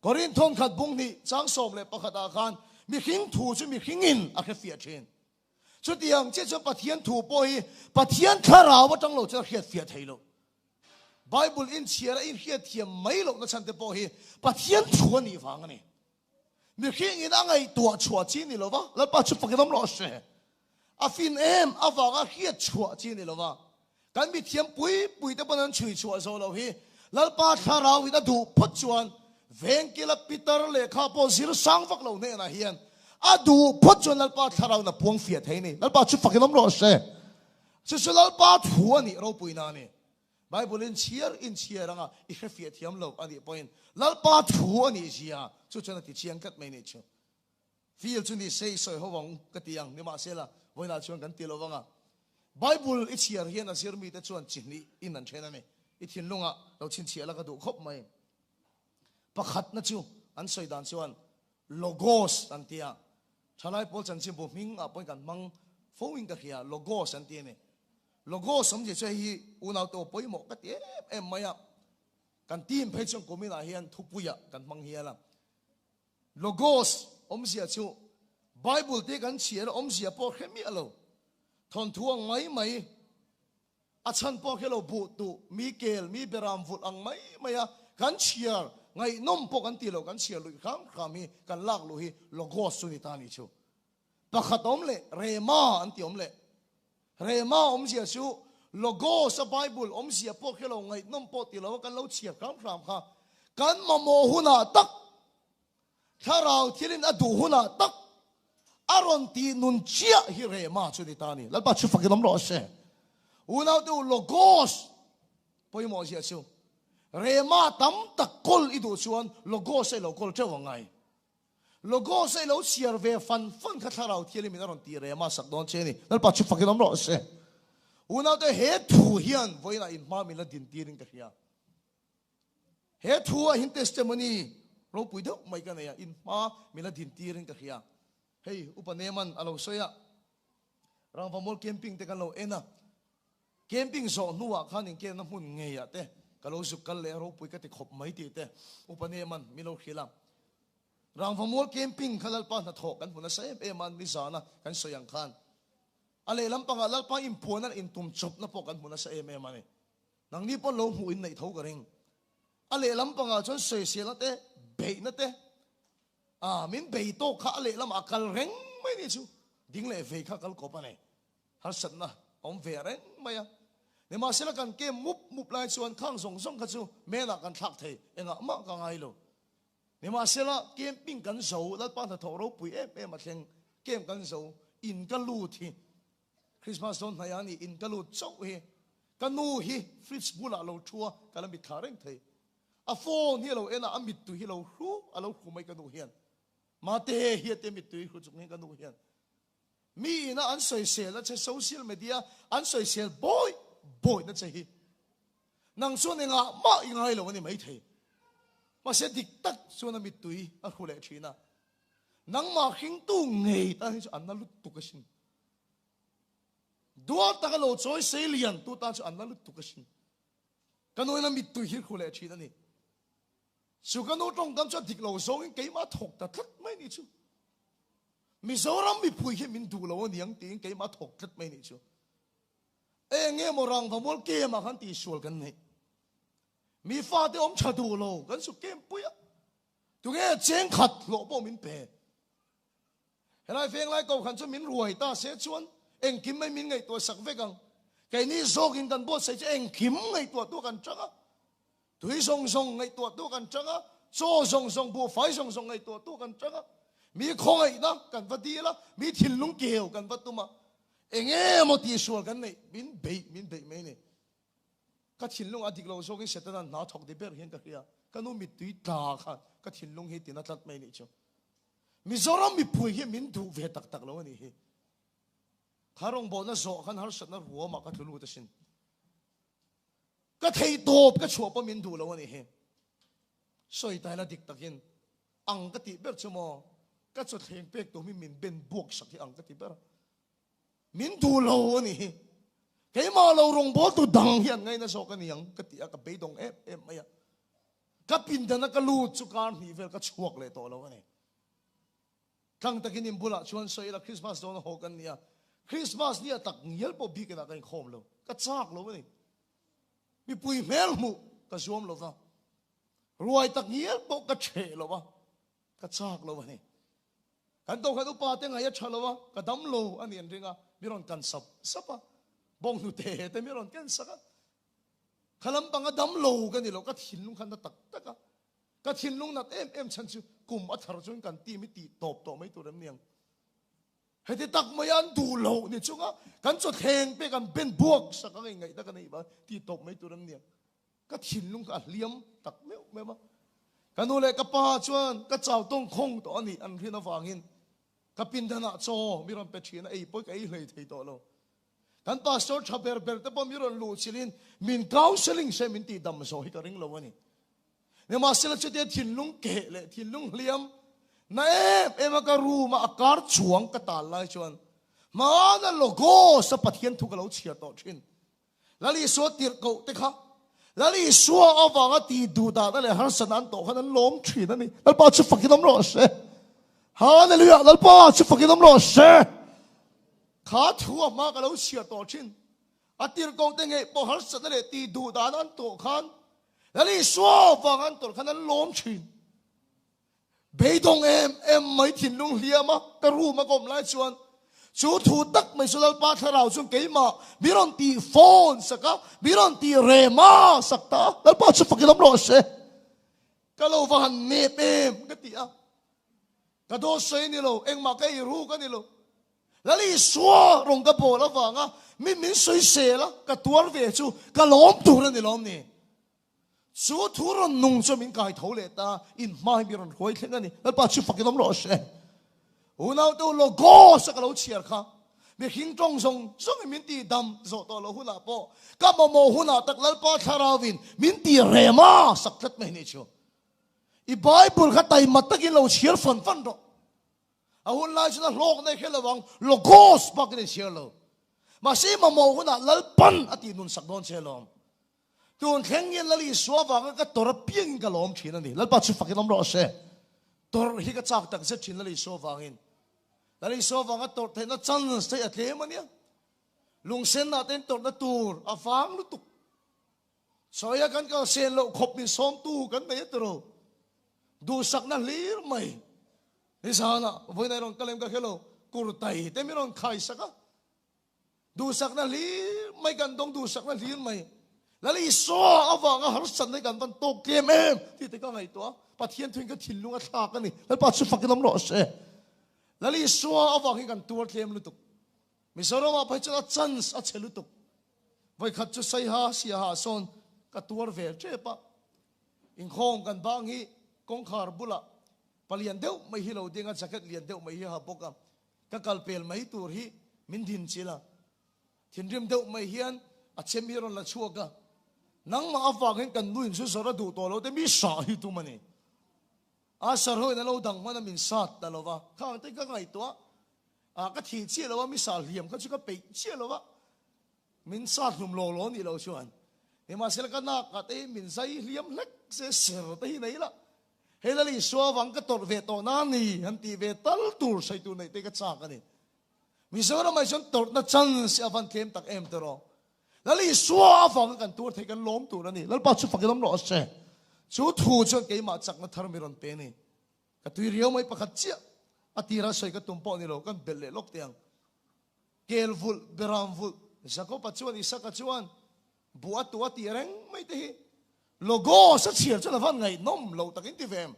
กอรินทอนขัดบุงนี่จ้างสมเลยประคตาคารมีขิงถูจุมีขิงอินอาเคฟียเชนสุดที่ยังเจ้าปะเทียนถูปอยปะเทียนคาราวจังโลจะเคฟียเทโลไบเบิลอินเชียร์อินเฮียเทียมไม่โลนั่นฉันเตปอยปะเทียนชัวนี่ฟังนี่มีขิงอินอะไรตัวชัวจีนี่หรอวะแล้วปัจจุบันน้ำร้อนเสอาฟินอาฟังอาเฮียชัวจีนี่หรอวะกันมีเทียมปุยแต่ปนันช่วยชัวโซโลฮีแล้วปาคาราวิดาดูพัดจวนเวงกิลปีเตอร์เลขาโพสิรสังฟักเราเนี่ยนะเฮียนอาดูพัดจวนแล้วปาคาราวิดาพวงเฟียเทนี่แล้วปาชุดฟักน้ำร้อนเช่สุดแล้วปาหัวนี่เราปุยนานี่ไบเบิลอินเชียร์นะอีกแค่เฟียเทียมเราอันนี้พอยน์แล้วปาหัวนี่เชียสุดจนติดเชียงกัดไม่เนี่ยชัวฟีลจุดนี้เซ่สวยเขาวังกัดยังนี่มาเสียละวันนั้นชวนกันตีเราวังอ่ะไบเบิลอิเชียร์เฮียนเสียมีแต่ชวนจิตนี้อินนั่นเช่นนั้นเองอิทินลุงอ่ะเราชินเชียร์แล้วก็ดูครบไหมประคัดนะจูอันสวยดันชวนโลโกสอันเตียชาลายพอลจันทร์บุมิงอ่ะเป็นกันมังฟูอิงกับเฮียโลโกสอันเตียเนี่ยโลโกสสมเด็จช่วยฮีอุณาตัวป่วยหมกกันเตี้ยไม่อ่ะกันทีมเพชรกุมินาเฮียนทุบปุยอ่ะกันมังเฮียละโลโกสเสียจูไบ Bible te kan chia om sia po khemi alo thon thuang mai a chan po khelo bu tu mi kel mi beram vut ang mai a kan chia ngai nom po kan ti lo kan chia lui kham hi kan lak lu hi logo suni ta ni chu pakhat om le rema an ti om le rema om sia chu logo sa Bible om sia po khelo ngai nom po ti lo kan lo chia kham kha kan mo huna tak tharau thilin adu huna tak aron ti nun chia hi rema chu ni ta ni lalpa chu fakinom lo se unaw tu logos poi mo sia chu rema tam tak kol idu chuan logos se lo kol chewa ngai logos se lo siar ve fan kha tharau thili min aron ti rema sak don che ni lalpa chu fakinom lo se unaw te he thu hian voina in ma min la din tiring ka hia he thu a hin testimony lo pui do mai ka ne ya in ma min la din tiring ka hia hey upaneman alo soya rang pamol camping te kan lo ena camping zo nuwa khanin ke na mun nge ya te kalo su kal le ro pui ka te khop mai ti te upaneman milo khilam rang pamol camping khalal pa na thok kan buna sai e man mi zana kan soyang khan ale lam panga lal pa impuan in tum chop na po kan buna sai e mane nang ni po lo hu in nei tho ka ring ale lam panga chon soi sia na te be na te min bei to kha le lam akal reng mai ni chu ding le ve kha kal ko pa ne har sat na om ve reng mai a ne ma sela kan ke mup lai chuan khang song kha chu me na kan thak thei enga ma ka ngai lo ne ma sela camping kan zo la pa tha thoro pui e ma thleng kem kan zo in ka lu thi Christmas don na yani in ka lu chau he kanu hi fridge bula lo thua kala mi thareng thei a phone hi lo ena amit tu hi lo hu alo khu mai kanu hian mate hi te mit tu khu chung ka nu hian mi na an soi se la che social media an soi sel boy na che hi nang so ne nga ma ingai lo ni mai thei ma se dik tak so na mit tu a khu le thina nang ma khing tu ngei ta hi an na lut tu ka sin dua ta ka lo choi se lian tu ta chu an na lut tu ka sin kanu na mit tu hi khu le thina ni su ka no trong kam cha dik lo so in ke ma thok ta thak mai ni chu mi zo ram mi pui he min du lo ni ang ting ke ma thok thak mai ni chu e nge mo rang va mol ke ma khan ti sual kan nei mi fa te om cha du lo kan su kem pui a tu nge cheng khat lo bo min pe helai feng lai ko khan chu min ruai ta se chuan eng kim mai min ngai to sak ve gang ke ni zo kin kan bo se eng kim ngai to kan changa tui song ngay tu kan changa so song bu phai song ngay tu kan changa mi khoi na kan vadi la mi thil lung keu kan vatuma enge mo ti sual kan nei min bei mai ne ka thil lung adik lo so ki setana na thok de ber hen ka khia kanu mi tui ta kha ka thil lung hi tina tat mai ni chu mi zoram mi pui hi min du ve tak lo ni hi kharong bo na zo khan har sat na ruwa ma ka thulu ta sin ka thei top ka chua pa min du lo ni he soi tai la dik takin ang ka ti ber chumo ka chu theng pek to min ben buak sak hi ang ka ti ber min du lo ni ke ma lo rong bo tu dang hian ngai na so ka ni ang ka ti ka be dong em maya ka pin da na ka lu chu kan hi vel ka chuak le to lo ni tang takin im bula chuan soi la Christmas don ho kan nia Christmas nia tak ngel po bi ka na kan khom lo ka chak lo ni mi pui mel mu ka zoom lo va ruai tak nghiel po ka che lo va ka chak lo va ni kan to khan upa te ngai chalo wa ka dam lo ani an ringa miron kan sapa bong nu te miron kan saka khalam panga dam lo ka ni lo ka thin lung khan tak taka ka thin lung nat em chan chu kum a thar chun kan ti mi ti top to mai tu ram niang heti tak mayan du lo ni chunga kan cho theng pe kan ben buak saka ngai ta ka nei ba ti top mai tu ram niang ka thin lung ka liam tak me ba kanu le ka pa chuan ka chaw tong khong to ani an rina wangin ka pin dana cho miron pe thina ei poi kai hlei thei to lo kan pastor chaber ber te pom miron lu chilin min counseling se min ti dam so hi ka ring lo ani ne ma sel che te thin lung ke le thin lung liam na em ka ru ma akar chuang ka tal lai chuan ma na logo sa pathian thu ka lo chia to thin lali so tir ko te kha lali suwa awanga ti du da le har sanan to khanan lom thina ni al pa chu fakinom ro se hallelujah lalpa chu fakilam lo se khá thua mà cái lâu xia tổ chín atir công tên nghệ bỏ hết sạch để ti đủ đàn ăn tổ khan là đi xóa vàng ăn tổ khan ăn lom chín bây đông em mấy thiên lung liam mà cái ru mà gom lại chuan chú thủ tắc mấy số lalpa thà rào chung cái mà biron ti phone saka biron ti rema sakta lalpa chu fakilam lo se cái lâu vàng nếp em cái tia cái đồ xây ni lo em mà cái ru cái ni lo là lý xóa rong cái bộ là vàng á mình xây xe là cái tuar về chú cái lom tu ra ni lom ni chú tu ra nung cho mình cái thấu lệ ta in mai mình rồi thế này là bắt chú phải cái lom lo xe unau tu logo sa cái lỗ chia kha mình hình trong sông sông mình ti đam rồi to lỗ huna po cái mà mồ huna tắc lal pa tharavin mình ti rema sắc thắt mấy này chú i Bible khát tay mặt tắc in lỗ chia phân rồi ahun lai chuna lok nei khela wang logos bak ni sialo ma si ma mo huna lalpan ati nun sak don chelom tun thengin lali suwa wang ka tor piang ka lom thina ni lalpa chu fakinom ro se tor hi ka chak tak se thin lali suwa wangin lali suwa wang tor thena chan se athe mania lung sen na ten tor na tur afang lu tuk soya kan ka sen lo khop min som tu kan nei tro du sak na lir mai isana voi nai rong kalem ka khelo kurtai te mi rong khai saka du sak na li mai kan dong du sak na li mai lali so awanga har san nei kan ban tok kem em ti te ka ngai to pathian thing ka thilunga thla ka ni lal pa chu fakilam lo se lali so awang kan tur kem lu tuk mi so ma phai cha chance a chelu tuk voi khat chu sai ha sia ha son ka tur ve che pa in khom kan bang hi kong khar bula palian deu mai hi lo dinga jacket lian deu mai hi ha boka ka kalpel mai tur hi min din chila thinrim deu mai hian a chem hi ron la chuaka nang ma afa gen kan nuin su sora du to lo te mi sa hi tu mani a sar hoi na lo dang mana min sat ta lo wa khang te ka ngai to a ka thi chi lo wa mi sa liam ka chu ka pe chi lo wa min sat lum lo lo ni lo chuan ni ma sel ka na ka te min sai liam lek se ser te hi nei la helali suwa wang ka tor ve to na ni han ti ve tal tur sai tu nei te ka cha ka ni mi so na mai son tor na chan si avan kem tak em tero lali suwa wang kan tur thei kan lom tur ani lal pa chu fakilam lo se chu thu chon ke ma chak na thar mi ron pe ni ka tu riau mai pakhat chia atira sai ka tum po ni lo kan bel le lok tiang kel vul beram vul zako pa chuan isa ka chuan buat tu ati reng mai te hi logo sa chiar cho lawan ngai nom lo takin ti vem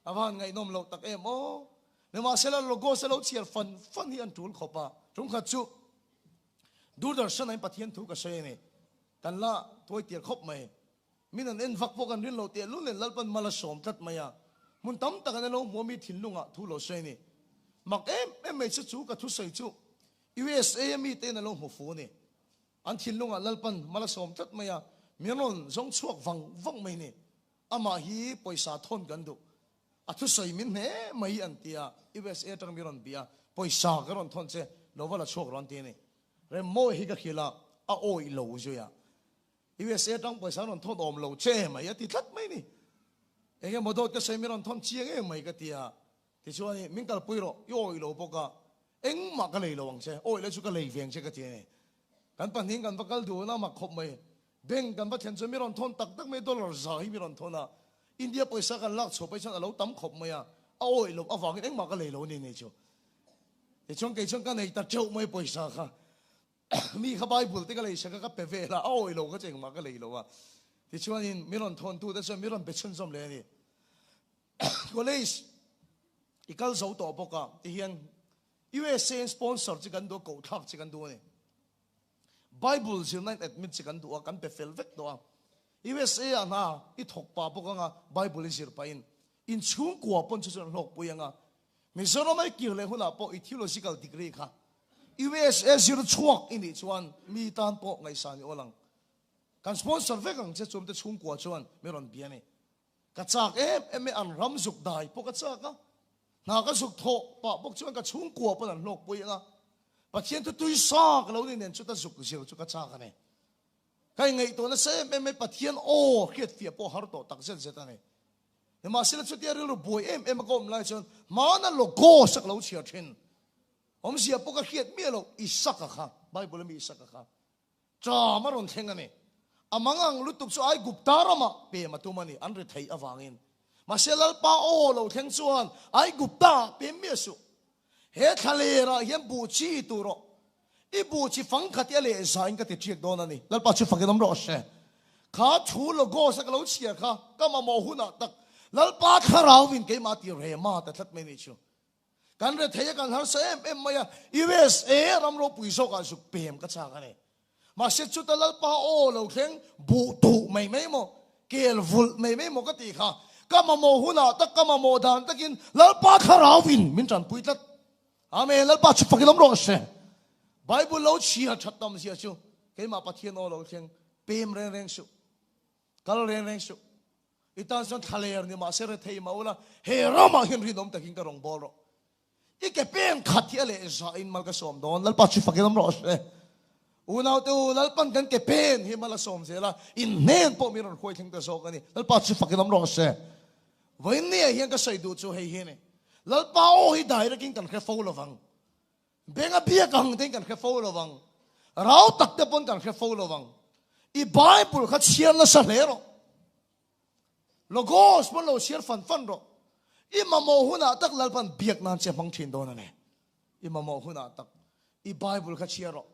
awan ngai nom lo tak em o ne ma sela logo sa lo chiar fan hi an tul khopa tum kha chu durdarshan ai pathian thu ka se ne kan la toi tiar khop mai min an en vak po kan rin lo te lu len lalpan mala som tat maya mun tam tak an lo mo mi thin lunga thu lo se ne mak em mai chu ka thu sei chu USA mi te na lo ho fu ne an thin lunga lalpan mala som tat maya miron zong chuak vang mai ni ama hi poisa thon kan du athu sei min ne mai an tia USA tang miron bia poisa garon thon che lowala chok ron ti ni re mo hi ka khila a oi lo zo ya USA tang poisa ron thon om lo che mai ati that mai ni enge modot ka sei miron thon chiang e mai ka tia ti chuani min kal puiro yo oi lo boka eng ma ka lei lo wang che oi le chu ka lei veng che ka ti ni kan pan hing kan bakal du na ma khop mai beng kan ba thian chu miron thon tak tak mai dollar za hi miron thona India poisa kan lak chho pai chan alo tam khop maya a oi lo awang eng ma ka lei lo ni nei chu e chong ke chong ka nei ta cheu mai poisa kha mi kha Bible te ka lei sa ka pe ve la a oi lo ka cheng ma ka lei lo wa ti chuan in miron thon tu da so miron pe chun som le ni college ikal zo to boka ti hian USA sponsor chi kan do ko thak chi kan do ni Bible zil nai admit chi kan du kan pe fel vek do USA ana I thok pa boka nga Bible zir pa in chung kwa pon chu chon lok puyanga mizoram mai kirle huna po I theological degree kha USA zir chuak ini chuan mi tan po ngai sani olang kan sponsor vek ang che chum te chung kwa chuan meron biani ka chak em an ram zuk dai po ka chaka na ka zuk tho pa bok chuan ka chung kwa pon an lok puyanga pathian tu tui sa ka lo ni nen chu ta zuk zir chu ka chaka ne kai ngai to na se me pathian o khiat fia po har to tak zen zeta ne nhưng mà xin chút tiền rồi bồi em có om lại chọn mà nó logo sắc lâu chia trên ông xia bốc cái khiết miêu lo Isaac kha Bible mi Isaac kha cha mà ron theng anh amang ang lutuk so ai gupta rama pe matumani anre thei awangin mà selal pa o lo theng chuan ai gupta pe mi su he thalera hiam bu chi tu ro i bu chi phang khatia le zain ka ti chiek don ani lal pa chu fakedam ro she kha thu logo sak lo chia kha kama mo huna tak lal pa kharawin ke ma ti re ma ta thlat me ni chu kan re thei kan har se em maya USA ram ro pui so ka su pem ka cha ka ne mà sẽ chút lal pa o lo theng bu tu mai mai mo kel vul mai mai mo ka ti kha kama mo huna tak kama mo dan takin lal pa kharawin min chan pui tlat amen lal pa chu fakedam ro she Bible lo chia thattam sia chu ke ma pathian o lo theng pem reng reng su kal reng reng su itan son thaler ni ma sere thei ma ula he rama hin ri nom takin ka rong bol ro ike pen khatia le za in mal ka som don lal pa chu fakedam ro she unaw tu lal pan kan ke pen hi mala som se la in nen po mi ron khoi theng ta so kani lal pa chu fakedam ro she voin ne hian ka sai du chu hei hi ne lal pa o hi dai ra king kan khe fo lovang benga bia kang ten kan khe fo lovang rau tak te pon kan khe fo lovang i Bible kha chian na sa le ro logos pon lo share fan ro i ma mo huna tak lal pan biak nan che phang thin don ne i ma mo huna tak i Bible kha chia ro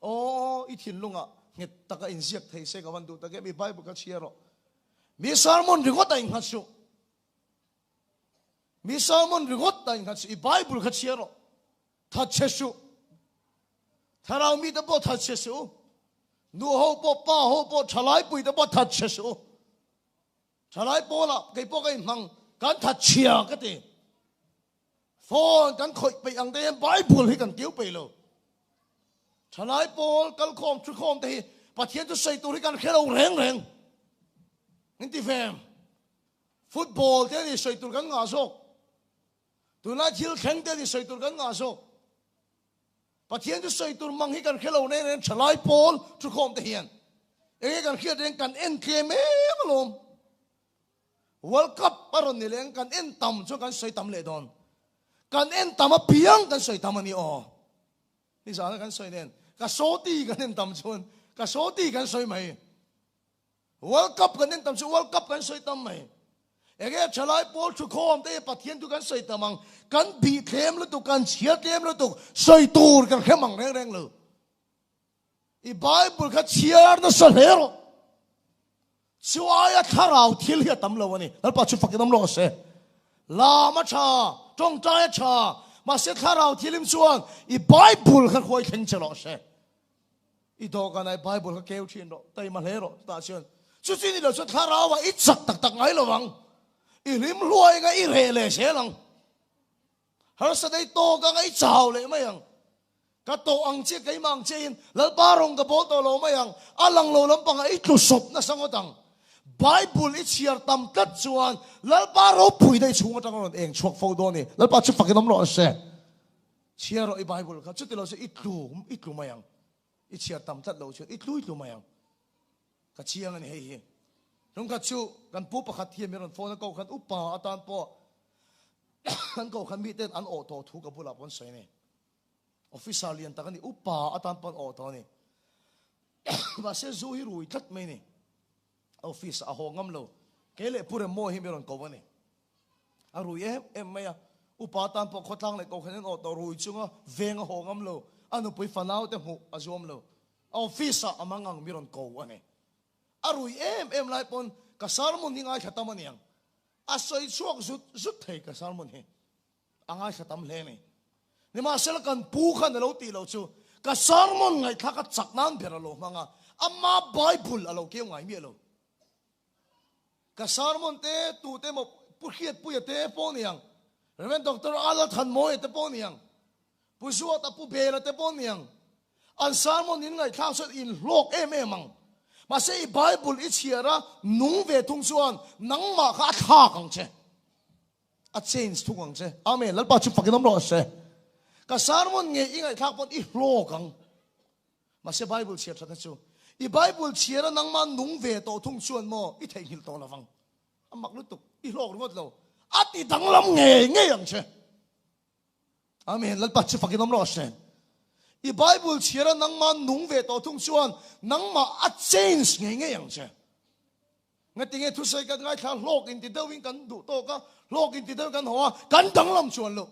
o i thin lunga nget taka in ziak thei se ka wan du ta ke i Bible kha chia ro mi sermon ringot ta in kha su mi sermon ringot ta in kha su i Bible kha chia ro thật chết su thằng mi đó bỏ thật chết su nu hậu bỏ pa hậu bỏ chalai bui đó bỏ thật chết su chalai bỏ là cái bỏ cái măng gan thật chia cái gì phone gan khơi bị ăn đây Bible thì gan kéo bị lo chalai bỏ gan khom chú khom thì bắt hiện cho xây tôi gan khéo rèn rèn nên thì phèm football thế thì xây tôi gan ngã sốc tôi nói thiếu khen thế thì xây tôi gan ngã sốc bắt hiện cho xây tôi mang hi gan khéo nên chalai bỏ chú khom thì hiện ấy gan khéo đến gan en kem mà lom World Cup paron nila kan entam so kan soy tam le don kan entam a piang kan soy tam ani o ni sa kan soy nen ka soti kan entam chon ka soti kan soy mai World Cup kan entam so World Cup kan soy tam mai ege chalai pol chu khom te pathian tu kan soy tamang kan bi thlem lu tu kan chia thlem lu tu soy tur kan khemang reng reng lu i Bible ka chiar na sa hero Suaya tharau thil hi tam lo ani lal pa chu fakidam lo se la ma cha tong ta cha ma se tharau thilim chuan I Bible kha khoi theng chelo se I do kan ai Bible kha keu thin ro tai ma le ro ta chuan chu chi ni lo chu tharau wa I chak tak tak ngai lo wang I lim luai nga I re le se lang har sa dai to ka ngai chau le ma yang ka to ang che kai mang che in lal pa rong ka bol to lo ma yang alang lo lam pang I tu sop na sangodang Bible it here tam tat chuan lal pa ro pui dai chunga tang ron eng chok fo do ni lal pa chu fakinam lo se chia ro I Bible kha chu ti lo se itlu mayang it here tam tat lo chu itlu mayang ka chiang ani hei rong ka chu kan pu pakhat hi meron phone ko khan upa atan po kan ko khan mi ten an auto thu ka bula pon sei ne official lian takani upa atan pon auto ni ba se zu hi rui that me ni office a hongam lo kele pure mo hi meron ko bani a rui em maya upatan po khotlang le ko khanen o to rui chunga venga hongam lo anu pui fanau te mu azom lo office a mangang meron ko ane a rui em lai pon ka sarmon hinga khatam aniang a soi chuak zut thei ka sarmon he anga khatam le ni ma sel kan pu khan lo ti lo chu ka sarmon ngai thaka chaknan bera lo manga amma Bible alo ke ngai mi lo ka sermon te tu te mo pukhiat puya te poniang remen doctor ala than moi te poniang pusuat apu bela te poniang an sermon in ngai thang so in lok emang ma sei Bible I chiara nung ve thung chuan nang ma kha tha kang che a change thung kang che amen lal pa chu fakinam lo se ka sermon nge ingai thak pon I lok kang ma se Bible chiar tha chu I Bible chiara nang man nung ve to thung chuan mo I thei hil to lawang amak lutuk อีโลกงดเราอัติดังลำเงี้ยอย่างเช่อามีนลัลปัจจุบันน้ำร้อนเช่อีไบเบิลเชื่อนังมานุ่งเวททุ่งชวนนังมาอัดเซนส์เงี้ยอย่างเช่งั้นที่เงี้ยทุกสิ่งกันง่ายถ้าโลกอินทิเดวิงกันดูโตก็โลกอินทิเดวิงกันหัวกันดังลำชวนลูก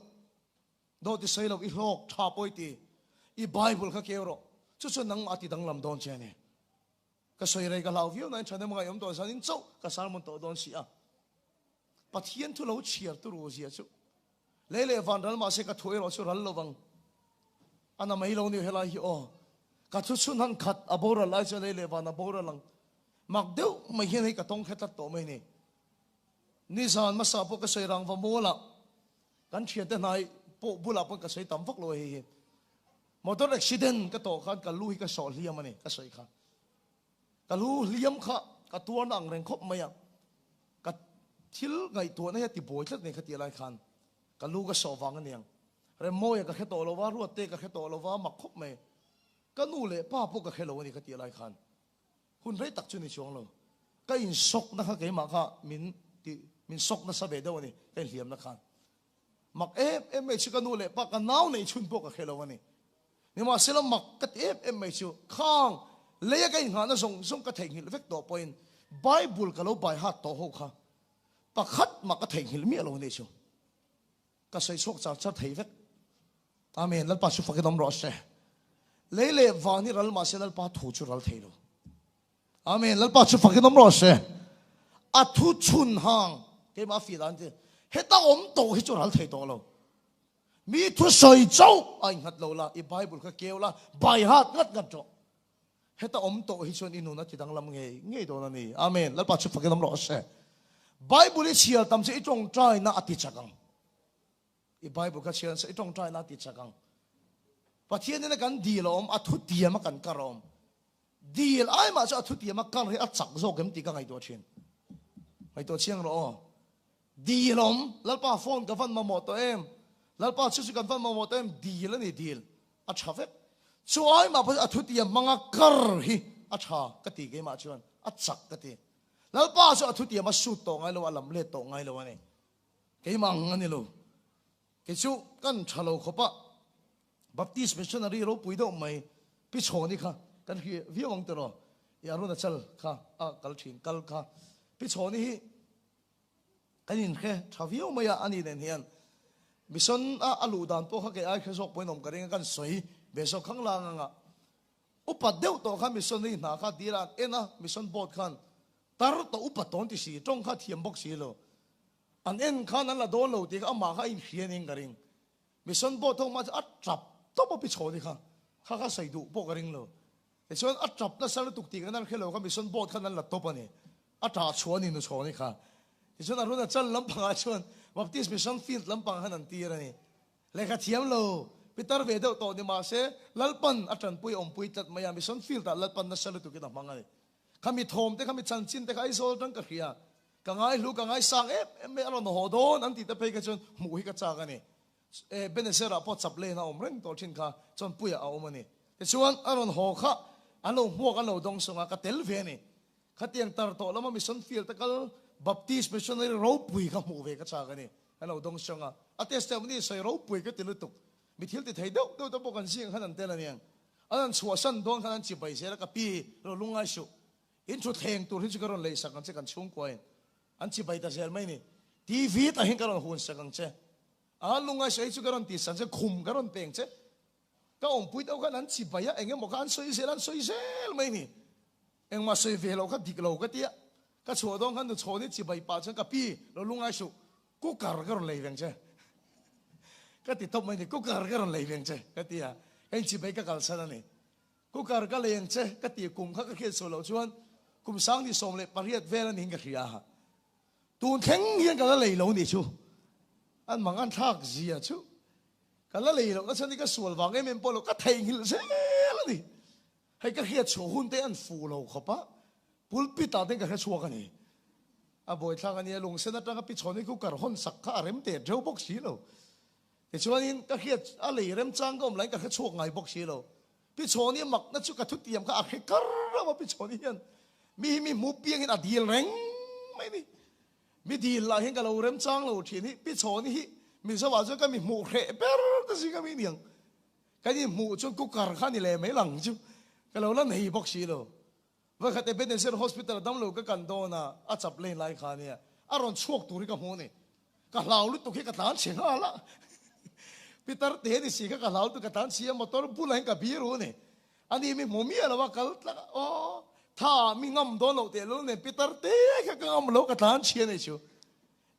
โดยที่ใส่เราอีโลกชาปอยตีอีไบเบิลเขาเกี่ยวเราชุดชวนนังอัติดังลำโดนเช่เนี่ยก็ใส่อะไรก็เล่าวิวนั่นฉันไม่ยอมตัวฉันนี่เจ้าก็สารมันตัวโดนเสียปะเทียนทุเราเชียร์ตัวรู้เสียชุเล่ๆวันนั้นมาเสกถอยเราชุรัลลวังอันนั้นไม่เราเนี่ยเฮลัยโอกัดชุดนั้นขัดอโบราไลจะเล่ๆวันอโบราลังมักเดียวไม่เห็นให้กระตงแค่ตัดตัวไม่เนี่ยนิสานมาสาพวกกษัตริย์รังวมัวละกันเชียร์แต่ไหนพวกบุหรี่พวกกษัตริย์ตั้มฟักลอยเห็นมอเตอร์อุบิเหตุก็ต่อขันกันลุยก็สอเลียมันเนี่ยกษัตริย์ข้ากันลุยเลี้ยมข้ากันตัวนั่งเร่งคบไม่ยังกันทิลไงตัวนี้ติดบ่อยชัดเนี่ยขัดอะไรขันกันลูกก็สอบฟังกันยังเรื่องโมยก็แค่ตัวเราว่ารวดเตะก็แค่ตัวเราว่ามักคบไม่ก็นู่นเลยป้าพวกก็แค่เราเนี่ยขัดอะไรขันคุณได้ตักชุนในช่วงเราก็อินซกนะครับเกี่ยมาค่ะมินซกนะสบายเดียวนี่ก็เหลี่ยมนะครับมักไม่ชิกันนู่นเลยป้ากันน้าวในชุนพวกก็แค่เราเนี่ยนี่มาเสร็จแล้วมักก็ไม่ชิข้างเลยก็อินหานะส่งก็ถึงหินเวกตัวพอยน์ไบเบิลก็เราใบหัดตัวหัวค่ะปะคัดมักก็ถึงหินมีอะไรเนี่ยชิก็ใส่ชกจากชัดเหตุอามีนแล้วป้าชุฟักน้ำร้อนเช่เลยๆวันนี้เรามาเสร็จแล้วป้าถูจุรัลเทโลอามีนแล้วป้าชุฟักน้ำร้อนเช่อัทุชุนห่างเกี่ยมาฟีดันที่เฮต้าอมโตให้จุรัลเทโตเรามีทุสอยเจ้าไอ้หัดเราละอีไบเบิลก็เกี่ยวละใบหัดงัดงัดจ่อเฮต้าอมโตให้ชวนอินุนัดที่ดังลำเงี้ยตัวนั้นนี่อามีนแล้วป้าชุฟักน้ำร้อนเช่ไบเบิลเชียร์ตามที่อีจงใจน่าอธิจักรอีไบเบิลก็เชื่อสิตรงใจน่าติดจังประเทศนี้กันดีลมอัทุติยมากันกรอมดีลไอ้มาจะอัทุติยมากันให้อัดจักโจกเอ็มตีกันไงตัวเชียงไงตัวเชียงรอดีลมแล้วป้าฟอนกับฟันมาหมดตัวเอ็มแล้วป้าชื่อกันฟันมาหมดตัวเอ็มดีลนี่ดีลอัดชาเฟตช่วยมาพออัทุติยมังกรฮีอัดชากติเกมาชวนอัดจักกติแล้วป้าจะอัทุติยมาสุดตัวไงเราลำเล็ดตัวไงเราเนี่ยเกมังงั้นนี่ลูกิจูกันชะโลขบะบัพติสมิชชันนารีเราปุยดอกไม่พิชนี่ค่ะกันคือวิวังตัวอย่ารู้นะเชลค่ะกัลชิงกัลค่ะพิชนี่กันยินแค่ชาววิวไม่อันนี้เนียนมิชชันอาลูดานพวกเขาแกไอ้แค่สกไปนมกันเองกันสวยเบสข้างล่างอ่ะอุปเดียวตัวข้ามิชชันนี่หนาข้าดีละนะมิชชันบอดขันตาร์ตัวอุปตอนที่สี่จงข้าเทียมบอกสี่โลอันเอ็นข้านั้นละโดนเราที่เขามาข้าอินเขียนเองกันเองมิชชันบอดทงมาจะอัดจับต้องมาพิชนี่ค่ะข้าใส่ดูพวกกันเองเลยแต่ส่วนอัดจับนั่นสารตุกตีกันนั่นแค่เราข้ามิชชันบอดข้านั้นละตัวปนี่อัดจ่าชวนนี่หนูชวนนี่ค่ะแต่ส่วนอรุณจันลำพังชวนบัพติสมิชชันฟิลด์ลำพังขนาดตีอะไรนี่เลยข้าเทียมเราพิตาร์เวเดอตัวนี่มาเสลัลปันอาจารย์ปุยปุยจัดมายามิชชันฟิลด์แต่ลัลปันนั่นสารตุกินต่างกันข้ามีโทมแต่ข้ามีชันชินแต่ข้าไอโซลตั้งกระเขียกังไงลูกกังไงสังไม่อารมณ์หัวโดนอันที่ตะเพยกันจนหมู่ฮิกจากันนี่เบนเซอร์พอจับเลยนะอมเร่งตัวชินข้าจนปุยเอามันนี่แต่ชวนอารมณ์หัวข้าอันเราหัวกันเราดงสงกัดเตลเวนี่ข้าเตียงตาร์โตแล้วมันมิชชันฟิลด์แต่ก็บัพติสมิชชันนี่เราปุยข้าหมู่เวกจากันนี่อันเราดงสงอันเทสเตอร์นี่ใส่เราปุยก็ติลุตุกมิทิลติดไทยเดาตัวพวกกันเสียงขนาดเตลนี่ยังอันนั้นชัวสันโดนขนาดจีบไปเสียแล้วก็ปีเราลุงไอชุอินชุดแหงตัวที่จะกระโดดเลยสักกันจะกันชุ่มกว่าอันที่ไปแต่เสียไม่นี่ทีวีแต่เห็นกันเราหุ่นสักกันเช่ลุงไอ้ใช้ชุดกันตีสันจะคุมกันเป่งเช่ก็อมปุยเอากันอันที่ไปเองก็บอกอันสวยเสียอันสวยเสียไม่นี่เองมาสวยเวลเราก็ดิกเราก็เตี้ยก็ชัวต้องกันตัวชัวนี่ที่ไปป่าฉันกับพี่เราลุงไอ้ชุกูการกันเลยเพียงเช่ก็ติดทบไม่นี่กูการกันเลยเพียงเช่ก็เตี้ยเองที่ไปก็กันสันนี่กูการกันเลยเองเช่ก็ตีกุมเขาก็เขียนส่วนเราชวนกุมสังที่ส่งเลยปริยัติเวลาหนิงก็เขียนตูนแข็งยังกันเลยเรานี่ชูอันมังอันทักเสียชูกันเลยเราก็ฉันนี่ก็ส่วนวังไอ้เมนโปเราก็เทงิลเสียแล้วนี่ให้ก็เขียนชัวหุ่นเตอันฟูเราขบปะปุลปิตาเต็งก็แค่ชัวกันนี่บ่อยทางอันนี้ลงเส้นนั้นก็ปิดชนนี่กูกระหอนสักข้าเร็มเตะเจ้าบอกสีเราแต่ชัวนี่ก็เขียนอะไรเร็มจังก็ไม่ก็แค่ชัวไงบอกสีเราปิดชนนี่มักนั่นชุกกระทุกเตียมก็อาจแค่กระมาปิดชนนี่ยันมีหมูเปียงเห็นอดีตแรงไม่นี่ mi di la hin ka lo rem chang lo thi ni pi chon hi mi sa wa cho ka mi mu khe ber ta si ka mi niang cái gì mù cho cú cар khăn thì lẽ mấy lần chứ cái lâu lắm này bóc xí rồi và cái bên này hospital đâm lâu cái cần đó na à chập lên lại khăn nè à rồi chuộc tụi cái mồ này cái lão lúc tụi cái tán chén à la Peter thế thì xí cái lão tụi cái tán xí mà tôi bù lại cái bia rồi này anh đi mình mua mía là và cái ô thà mình ngâm đó lâu thế luôn này Peter thế cái ngâm lâu cái tán xí này chứ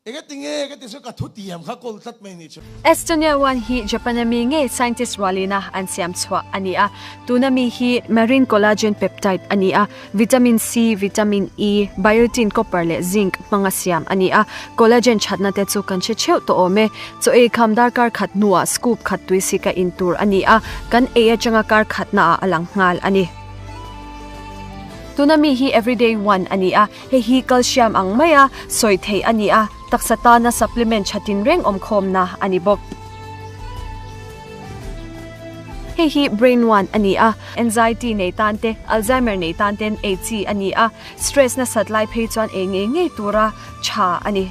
cái tiếng số cái thuốc tiêm khác còn thật mấy này chứ Estonia one hi Japanami nge scientist walina an siam chwa ania tunami hi marine collagen peptide ania vitamin C vitamin E biotin copper le zinc manga siam ania collagen chatna te chu kan che cheu to ome cho e khamdar kar khat nuwa scoop khat tuisi ka intur ania kan e changa kar khatna alang ngal ani tunami hi everyday one ania hi calcium ang maya soi thei ania taksata na supplement chatin reng omkhom na ani bok hi brain one ania anxiety nei tante alzheimer nei tanten HC ania stress na satlai phei chuan nge tura cha ani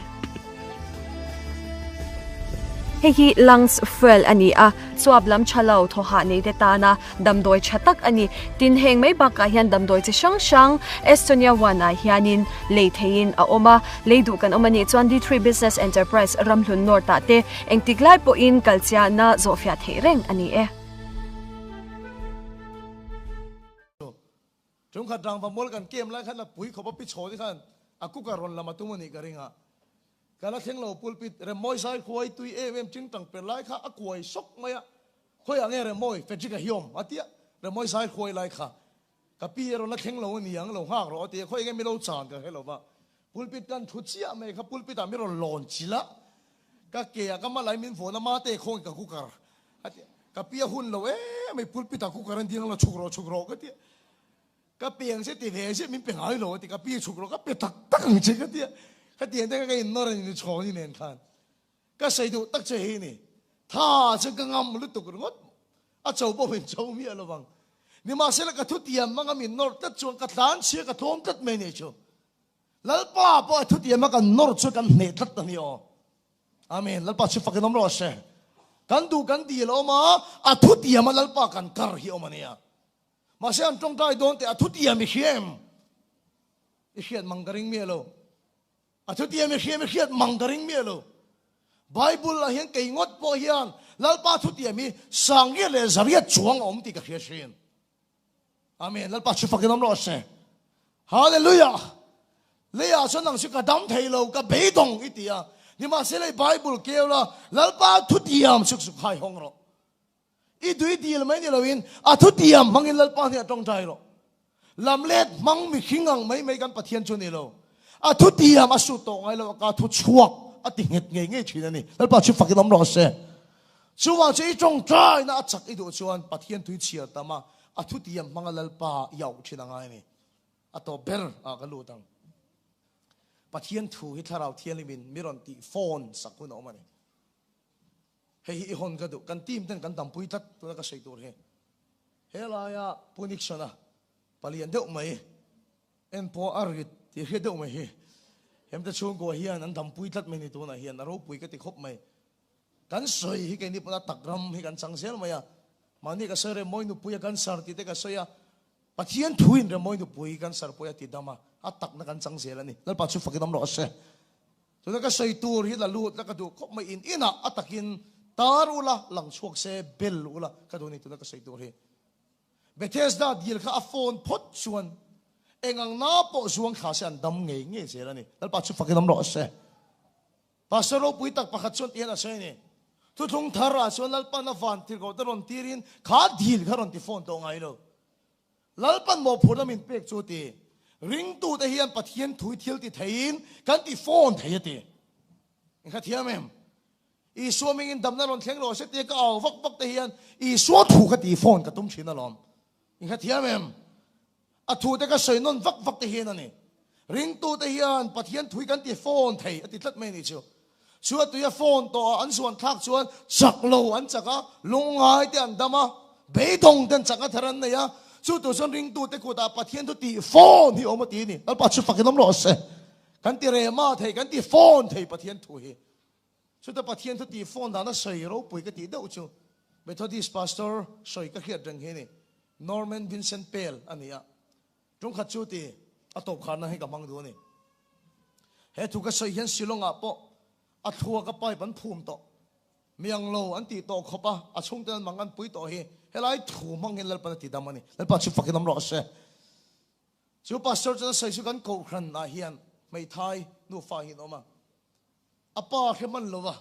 hi lungs fuel ania swablam chalo thoha nei de tana damdoi chatak ani tin heng mai ba ka hian damdoi chi sang sang Estonia wana hianin leithein a oma leidu kan omani chuan D3 business enterprise ramhlun norta te engtiklai po in kalchia na zofia theireng ani e chúng khát rằng và mỗi lần kem lại khăn là bụi khó bắt bị chó đi khăn à cú cà rôn làm mà tung mình cái ringa cái là khen lâu pulpit rồi mỗi sai khôi tui em chính tăng bên lại khá quay sốc mày à khôi anh nghe rồi mỗi phải chỉ cái hiom à tiệt rồi mỗi sai khôi lại khá cái pi rồi nó khen lâu ni ang lâu hạc rồi tiệt khôi cái mi lâu chán cái lâu ba pulpit kan thut chia mày cái pulpit à mi rồi lon chỉ la cái kia cái mà lại min phổ nó mà tê khôi cái cú cà cái pi hun lâu mày pulpit à cú cà anh tiếng là chuk ro cái tiệt cái biển sẽ tìm về sẽ mình biển hải lộ thì cái biển chụp rồi cái biển tắc tắc như thế cái tiền đấy cái nó là những trò như này看cái xây đồ tắc chơi này thà chứ cái ngâm lúc tục ngót à châu bao mình châu mi là vâng nhưng mà sẽ là cái thuốc tiền mà cái mình nó tất chuông cái đàn chia cái thôm tất mấy này chứ lỡ ba thuốc tiền mà cái nó cho cái nệ tất tao nhiều amen lỡ ba chụp cái nấm rồi sẽ kan du kan đi lo mà à thuốc tiền mà lỡ ba kan car hiểu mà nè mà sẽ ăn trong tay đón thì à thuốc tiền mi khiêm mangaring mi lo à thuốc tiền mi khiêm mangaring mi lo Bible là hiện cái ngót po hiền lal pa thuốc tiền mi sang ye le zaria chuang thì cái khiêm amen lal pa chụp cái nấm rồi sẽ hallelujah lấy à xuân năng sự cái đam thầy lo cái bế đồng ít đi à nhưng mà sẽ lấy Bible kêu là lal pa thuốc tiền suk hai hong rồi ít đuôi đi là mấy người lawin à thuốc tiệm mang in lal pa thì trong trái rồi làm lết mang mi khinh ngang mấy cái bắt thiên cho này rồi à thuốc tiệm à sụt to ngay là cái thuốc chuộc à tiếng nghe chuyện này lal pa chụp phát cái nấm rồi sẽ chú vào chỉ trong trái na chắc ít đồ chuan bắt thiên thuốc chia ta mà à thuốc tiệm mang lal pa giàu chuyện ngay này à to ber à cái lô tăng bắt thiên thuốc hít thao thiên limin miron ti phone sắc của nó mà này hei hon ka do kan team ten kan tampui tat tu ka seitur he hela ya puniksona palian deuh mai en po argit ti he deuh mai he hem ta chung ko hian an tampui tat mai ni tu na hian aro pui ka ti khop mai kan soi hi ke ni puna takram hi kan changsel mai ya mani ka sere moi nu pui kan sar ti te ka soya pathian thuin re moi nu pui kan sar poya ti dama atak na kan changsel ani lal pa chu fakinam ro ase tu ka seitur hi la lut la ka du khop mai in ina atakin tarula lang chuak se bel ula kadoni tu na ka seitur hi Bethesda deal kha phone phot chuan engang na po zuang kha se an dam nge se la ni dal pa chu fakin dam ro se pasero pui tak pakhat chuan tian a se ni tu thung thara chuan lal pa na van tir go ron tirin kha deal kha ron ti phone to ngai lo lal pan mo phur min pek chu ti ring tu te hian pathian thui thil ti thein kan ti phone thei ti kha thiam em i suaming in dam na ron thleng lo se te ka aw vak te hian i suwa thu ka ti phone ka tum thina lom in kha thiam em a thu te ka soi non vak te hian ani ring tu te hian pathian thui kan ti phone thei ati tlat mai ni chu chuwa tu ya phone to an suan thak chuan sak lo an chaka lungai te an dama beidong ten chaka tharan na ya chu tu son ring tu te ko da pathian tu ti phone hi oma ti ni al pa chu fakin om lo se kan ti rema thei kan ti phone thei pathian thu hi chu ta pathian thu ti phone da na sei ro pui ka ti deuh chu Methodist pastor soi ka khiat rang he ni Norman Vincent Peale ania tung khat chu ti atop khana he ka mang du ni he thu ka soi hian silonga po a thua ka pai ban phum to miang lo an ti to khopa a chung tan mangan pui to hi helai thu mang hen lal pa ti damani lal pa chu fakinam ro se chu pastor chu sai su kan ko khran na hian mai thai nu fa hin oma apa kheman lova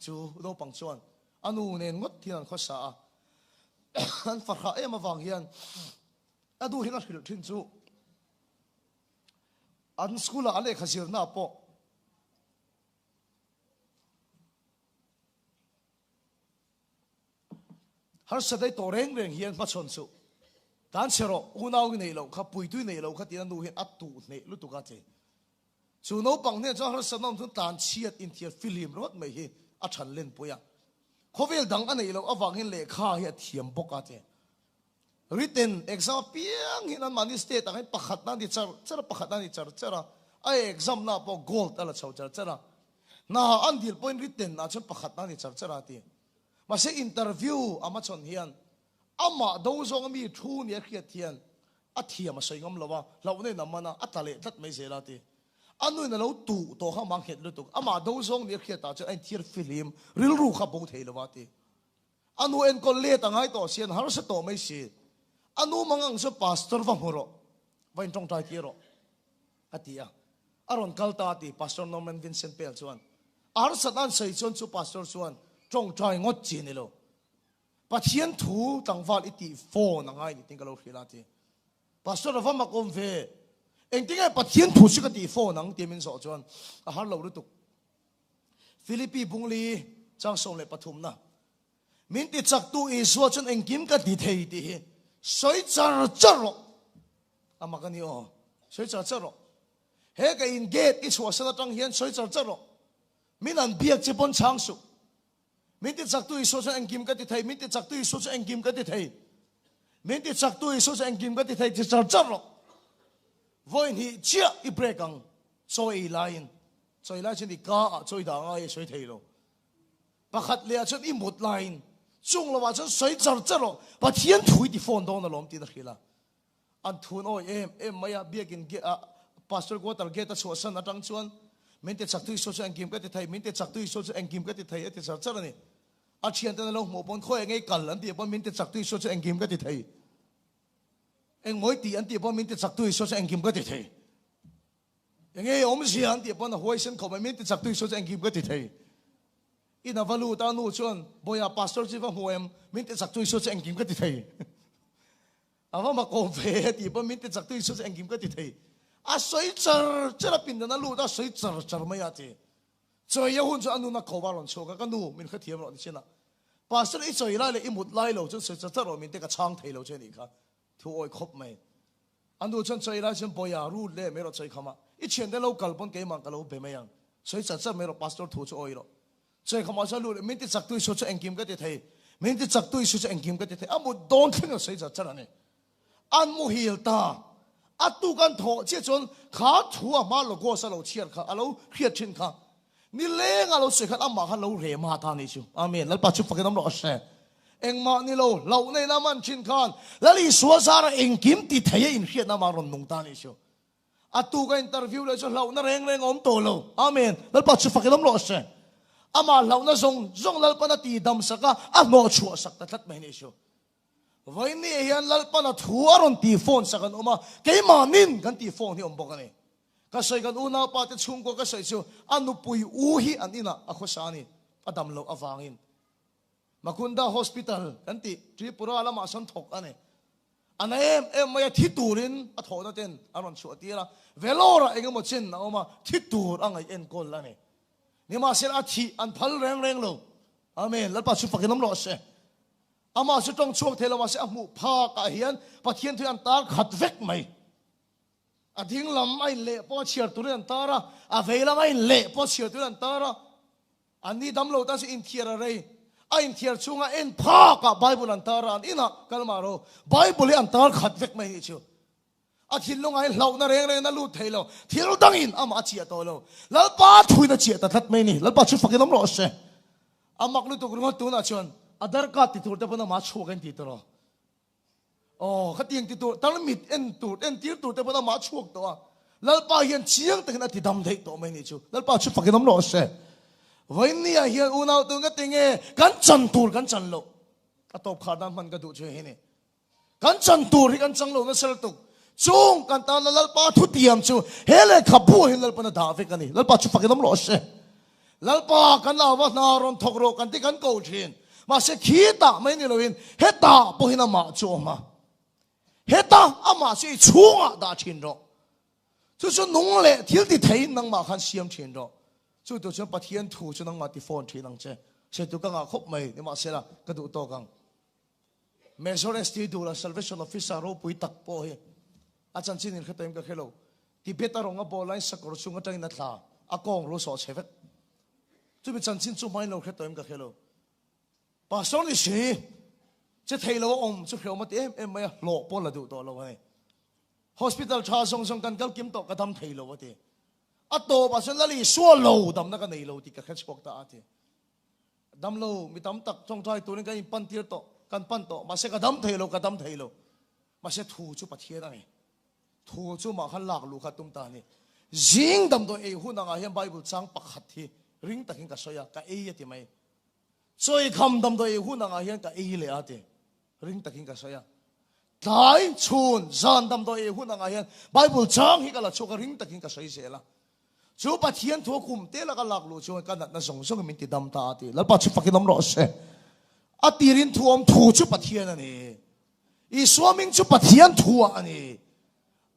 chu do pang chuan anu nen ngot thian khosa an fakha ema wang hian adu hinga khil thin chu an skula ale khasir na po har sadai to reng reng hian ma chon chu kan chero unau nei lo kha pui tu nei lo kha tin anu hian atu nei lu tu ka che chu no pang ne cho har sanom thun tan chiat in thiat film rot mai hi a than len puya khovel dang anei lo awang hin le kha hi thiam boka che written exam piang hin an mani state ang pakhat na ni char pakhat na ni chara ai exam na po gold ala chau chara na an dil point written na chon pakhat na ni chara ti ma se interview ama chon hian ama do zong mi thu ni khiat hian a thiam a sei ngam lowa lo nei namana atale tat mai zela ti anu na lo tu to kha mang het lu tu ama do zong ni khiat ta chen thiar film ril ru kha bo thei lowa ti anu en ko le tangai to sian har sa to mai si anu mangang so pastor wa horo vain tong tai ti ro atia aron kalta ti pastor Norman Vincent Peale chuan ar satan sei chon chu pastor chuan trong trai ngot chi ni lo pathian thu tangwal iti phone angai ni tingalo khila ti pastor of ma kom ve eng tinga pathian thu su ka ti phone ang ti min so chuan a har lo ru tu Philippi bungli chang som le pathum na min ti chak tu i so chun eng kim ka ti thei ti soi char charo ama ka ni o soi char charo he ka in gate i chwa sa tang hian soi char charo min an biak che pon chang su min ti chak tu i so cha eng kim ka ti thei min ti chak tu i so cha eng kim ka ti thei min ti chak tu i so cha eng kim ka ti thei ti char charo voin hi chia i brekang choi line chin di ka choi da ngai soi thei lo pakhat le chon i mut line chung lo wa chon soi char charo pathian thui ti phone don na lom ti na khila an thun o em maya biakin ge pastor ko tar ge ta so san atang chuan min te chak tu i so cha eng kim ka ti thei min te chak tu i so cha eng kim ka ti thei ti char char ni a chian ta lo mo pon khoi ngai kal an ti pon min te chak tu i so cha eng kim ka ti thei eng moi ti an ti pon min te chak tu i so cha eng kim ka ti thei eng ei om si an ti pon hoi sen khom min te chak tu i so cha eng kim ka ti thei ina valu ta nu chuan boya pastor chi va huem min te chak tu i so cha eng kim ka ti thei awa ma ko ve ti pon min te chak tu i so cha eng kim ka ti thei a soi char chara pin na lu da soi char mai ati choi ya hun chu anu na ko baron chu ka nu min kha thiam ro ni chena pastor i choi lai le i mut lai lo chu soi char ro min te ka chang thei lo cheni kha thu oi khop mai anu chon choi lai chen boya ru le me ro choi khama i chen de lo kal pon ke mang ka lo be mai yang soi char me ro pastor thu chu oi ro choi khama cha lu min te chak tu so chu engkim ka te thei min te chak tu so chu engkim ka te thei amu don thing soi char ane an mu hil ta atu kan tho che chon kha thua ma lo go sa lo chiar kha alo khiat thin kha ni le nga lo se khat ama kha lo re ma ta ni chu amen lal pa chu pakinam lo se eng ma ni lo nei na man thin khan lali suwa sara eng kim ti thei in khiat na ma ron nung ta ni chu atu ka interview le chu lo na reng om to lo amen lal pa chu pakinam lo se ama lo na zong lal pa na ti dam saka a no chu sak ta tlat mai ni chu vai ni hian lal pa na thu aron ti phone sakan oma ke manin kan ti phone hi om bokani ka sai kan una pa te chung ko ka sai chu anu pui u hi anina a khosani adam lo awangin makunda hospital kan ti tripura lama son thok ane anaem maya thi turin a thona ten aron chu atira velora engemo chen na oma thi tur angai en kol lani ni ma sel a thi an phal reng lo amen lal pa chu pakinam lo se ama su tong chuak thelo ma se amu pha ka hian pathian thu an tar khat vek mai a ding lam ai le po chiar tu ren tara a veila mai le po chiar tu ren tara ani dam lo ta se in thiara rei a in thiar chunga en pha ka bible an tara an ina kalmaro bible an tar khat vek mai hi chu a thil lo ngai hlau na reng na lut thei lo thil dangin ama chia to lo lalpa thui na chia ta that mai ni lalpa chu fakin om lo se amak lu to grung tu na chon adar ka ti tur te pona ma chu kan ti to ro oh khatiang ti tur tal mit en tur en tir tur te pona ma chuak to lalpa hian chiang te na ti dam thei to mai ni chu lalpa chu fakin om lo se vai ni a hian unau tu nga tinge kan chan tur kan chan lo atop kha dan man ka du che he ni kan chan tur hi kan chang lo na sel tu chung kan ta lalpa thu tiam chu hele khapu hin lalpa na da ve kan ni lalpa chu fakin om lo se lalpa kan la wa na ron thok ro kan ti kan ko thin ma se khi ta mai ni lo hin heta po hin ma chu ma heta ama se chunga da thin ro chu chu nung le thil ti thei nang ma khan siam thin ro chu tu chu pathian thu chu nang ma ti phone thin nang che se tu ka nga khop mai ni ma se la ka du to kang me sore sti du la salvation officer ro pui tak po he achan chin in khatem ka khelo ti beta ronga bolai sakor chunga tang na thla akong ro so chevek chu bi chan chin chu mai lo khatem ka khelo pastor ni si che thei lo om chu khelo ma ti em mai lo po la du to lo hai hospital cha song song kan kal kim to ka dam thei lo wa ti ato pastor la li so lo dam na ka nei lo ti ka khach pok ta ati dam lo mi tam tak chong thai tu ni ka pan tir to kan pan to ma se ka dam thei lo ka dam thei lo ma se thu chu pathian ai thu chu ma khan lak lu kha tum ta ni jing dam do e hu na nga hian bible chang pakhat thi ring takin ka soya ka e ya ti mai soi kham dam do e hu na nga hian ka e le ate ring takin ka soya dai chun zan dam do e hu na nga hian bible chang hi ka la chu ka ring takin ka soi se la chu pathian thu kum te la ka lak lu chu ka na song song min ti dam ta ati la pa chu fakin om ro se atirin thu om thu chu pathian ani i swamin chu pathian thu ani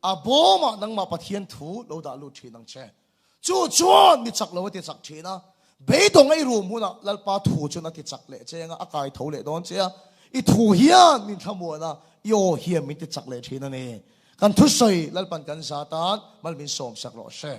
aboma nang ma pathian thu lo da lu thi nang che chu chuan ni chak lo ti chak thina be dong ai ru mu na lalpa thu chu na ti chak le che nga akai tho le don che i thu hian min thamu na yo hiam min ti chak le thina ne kan thu soi lalpan kan satan mal min som sak lo se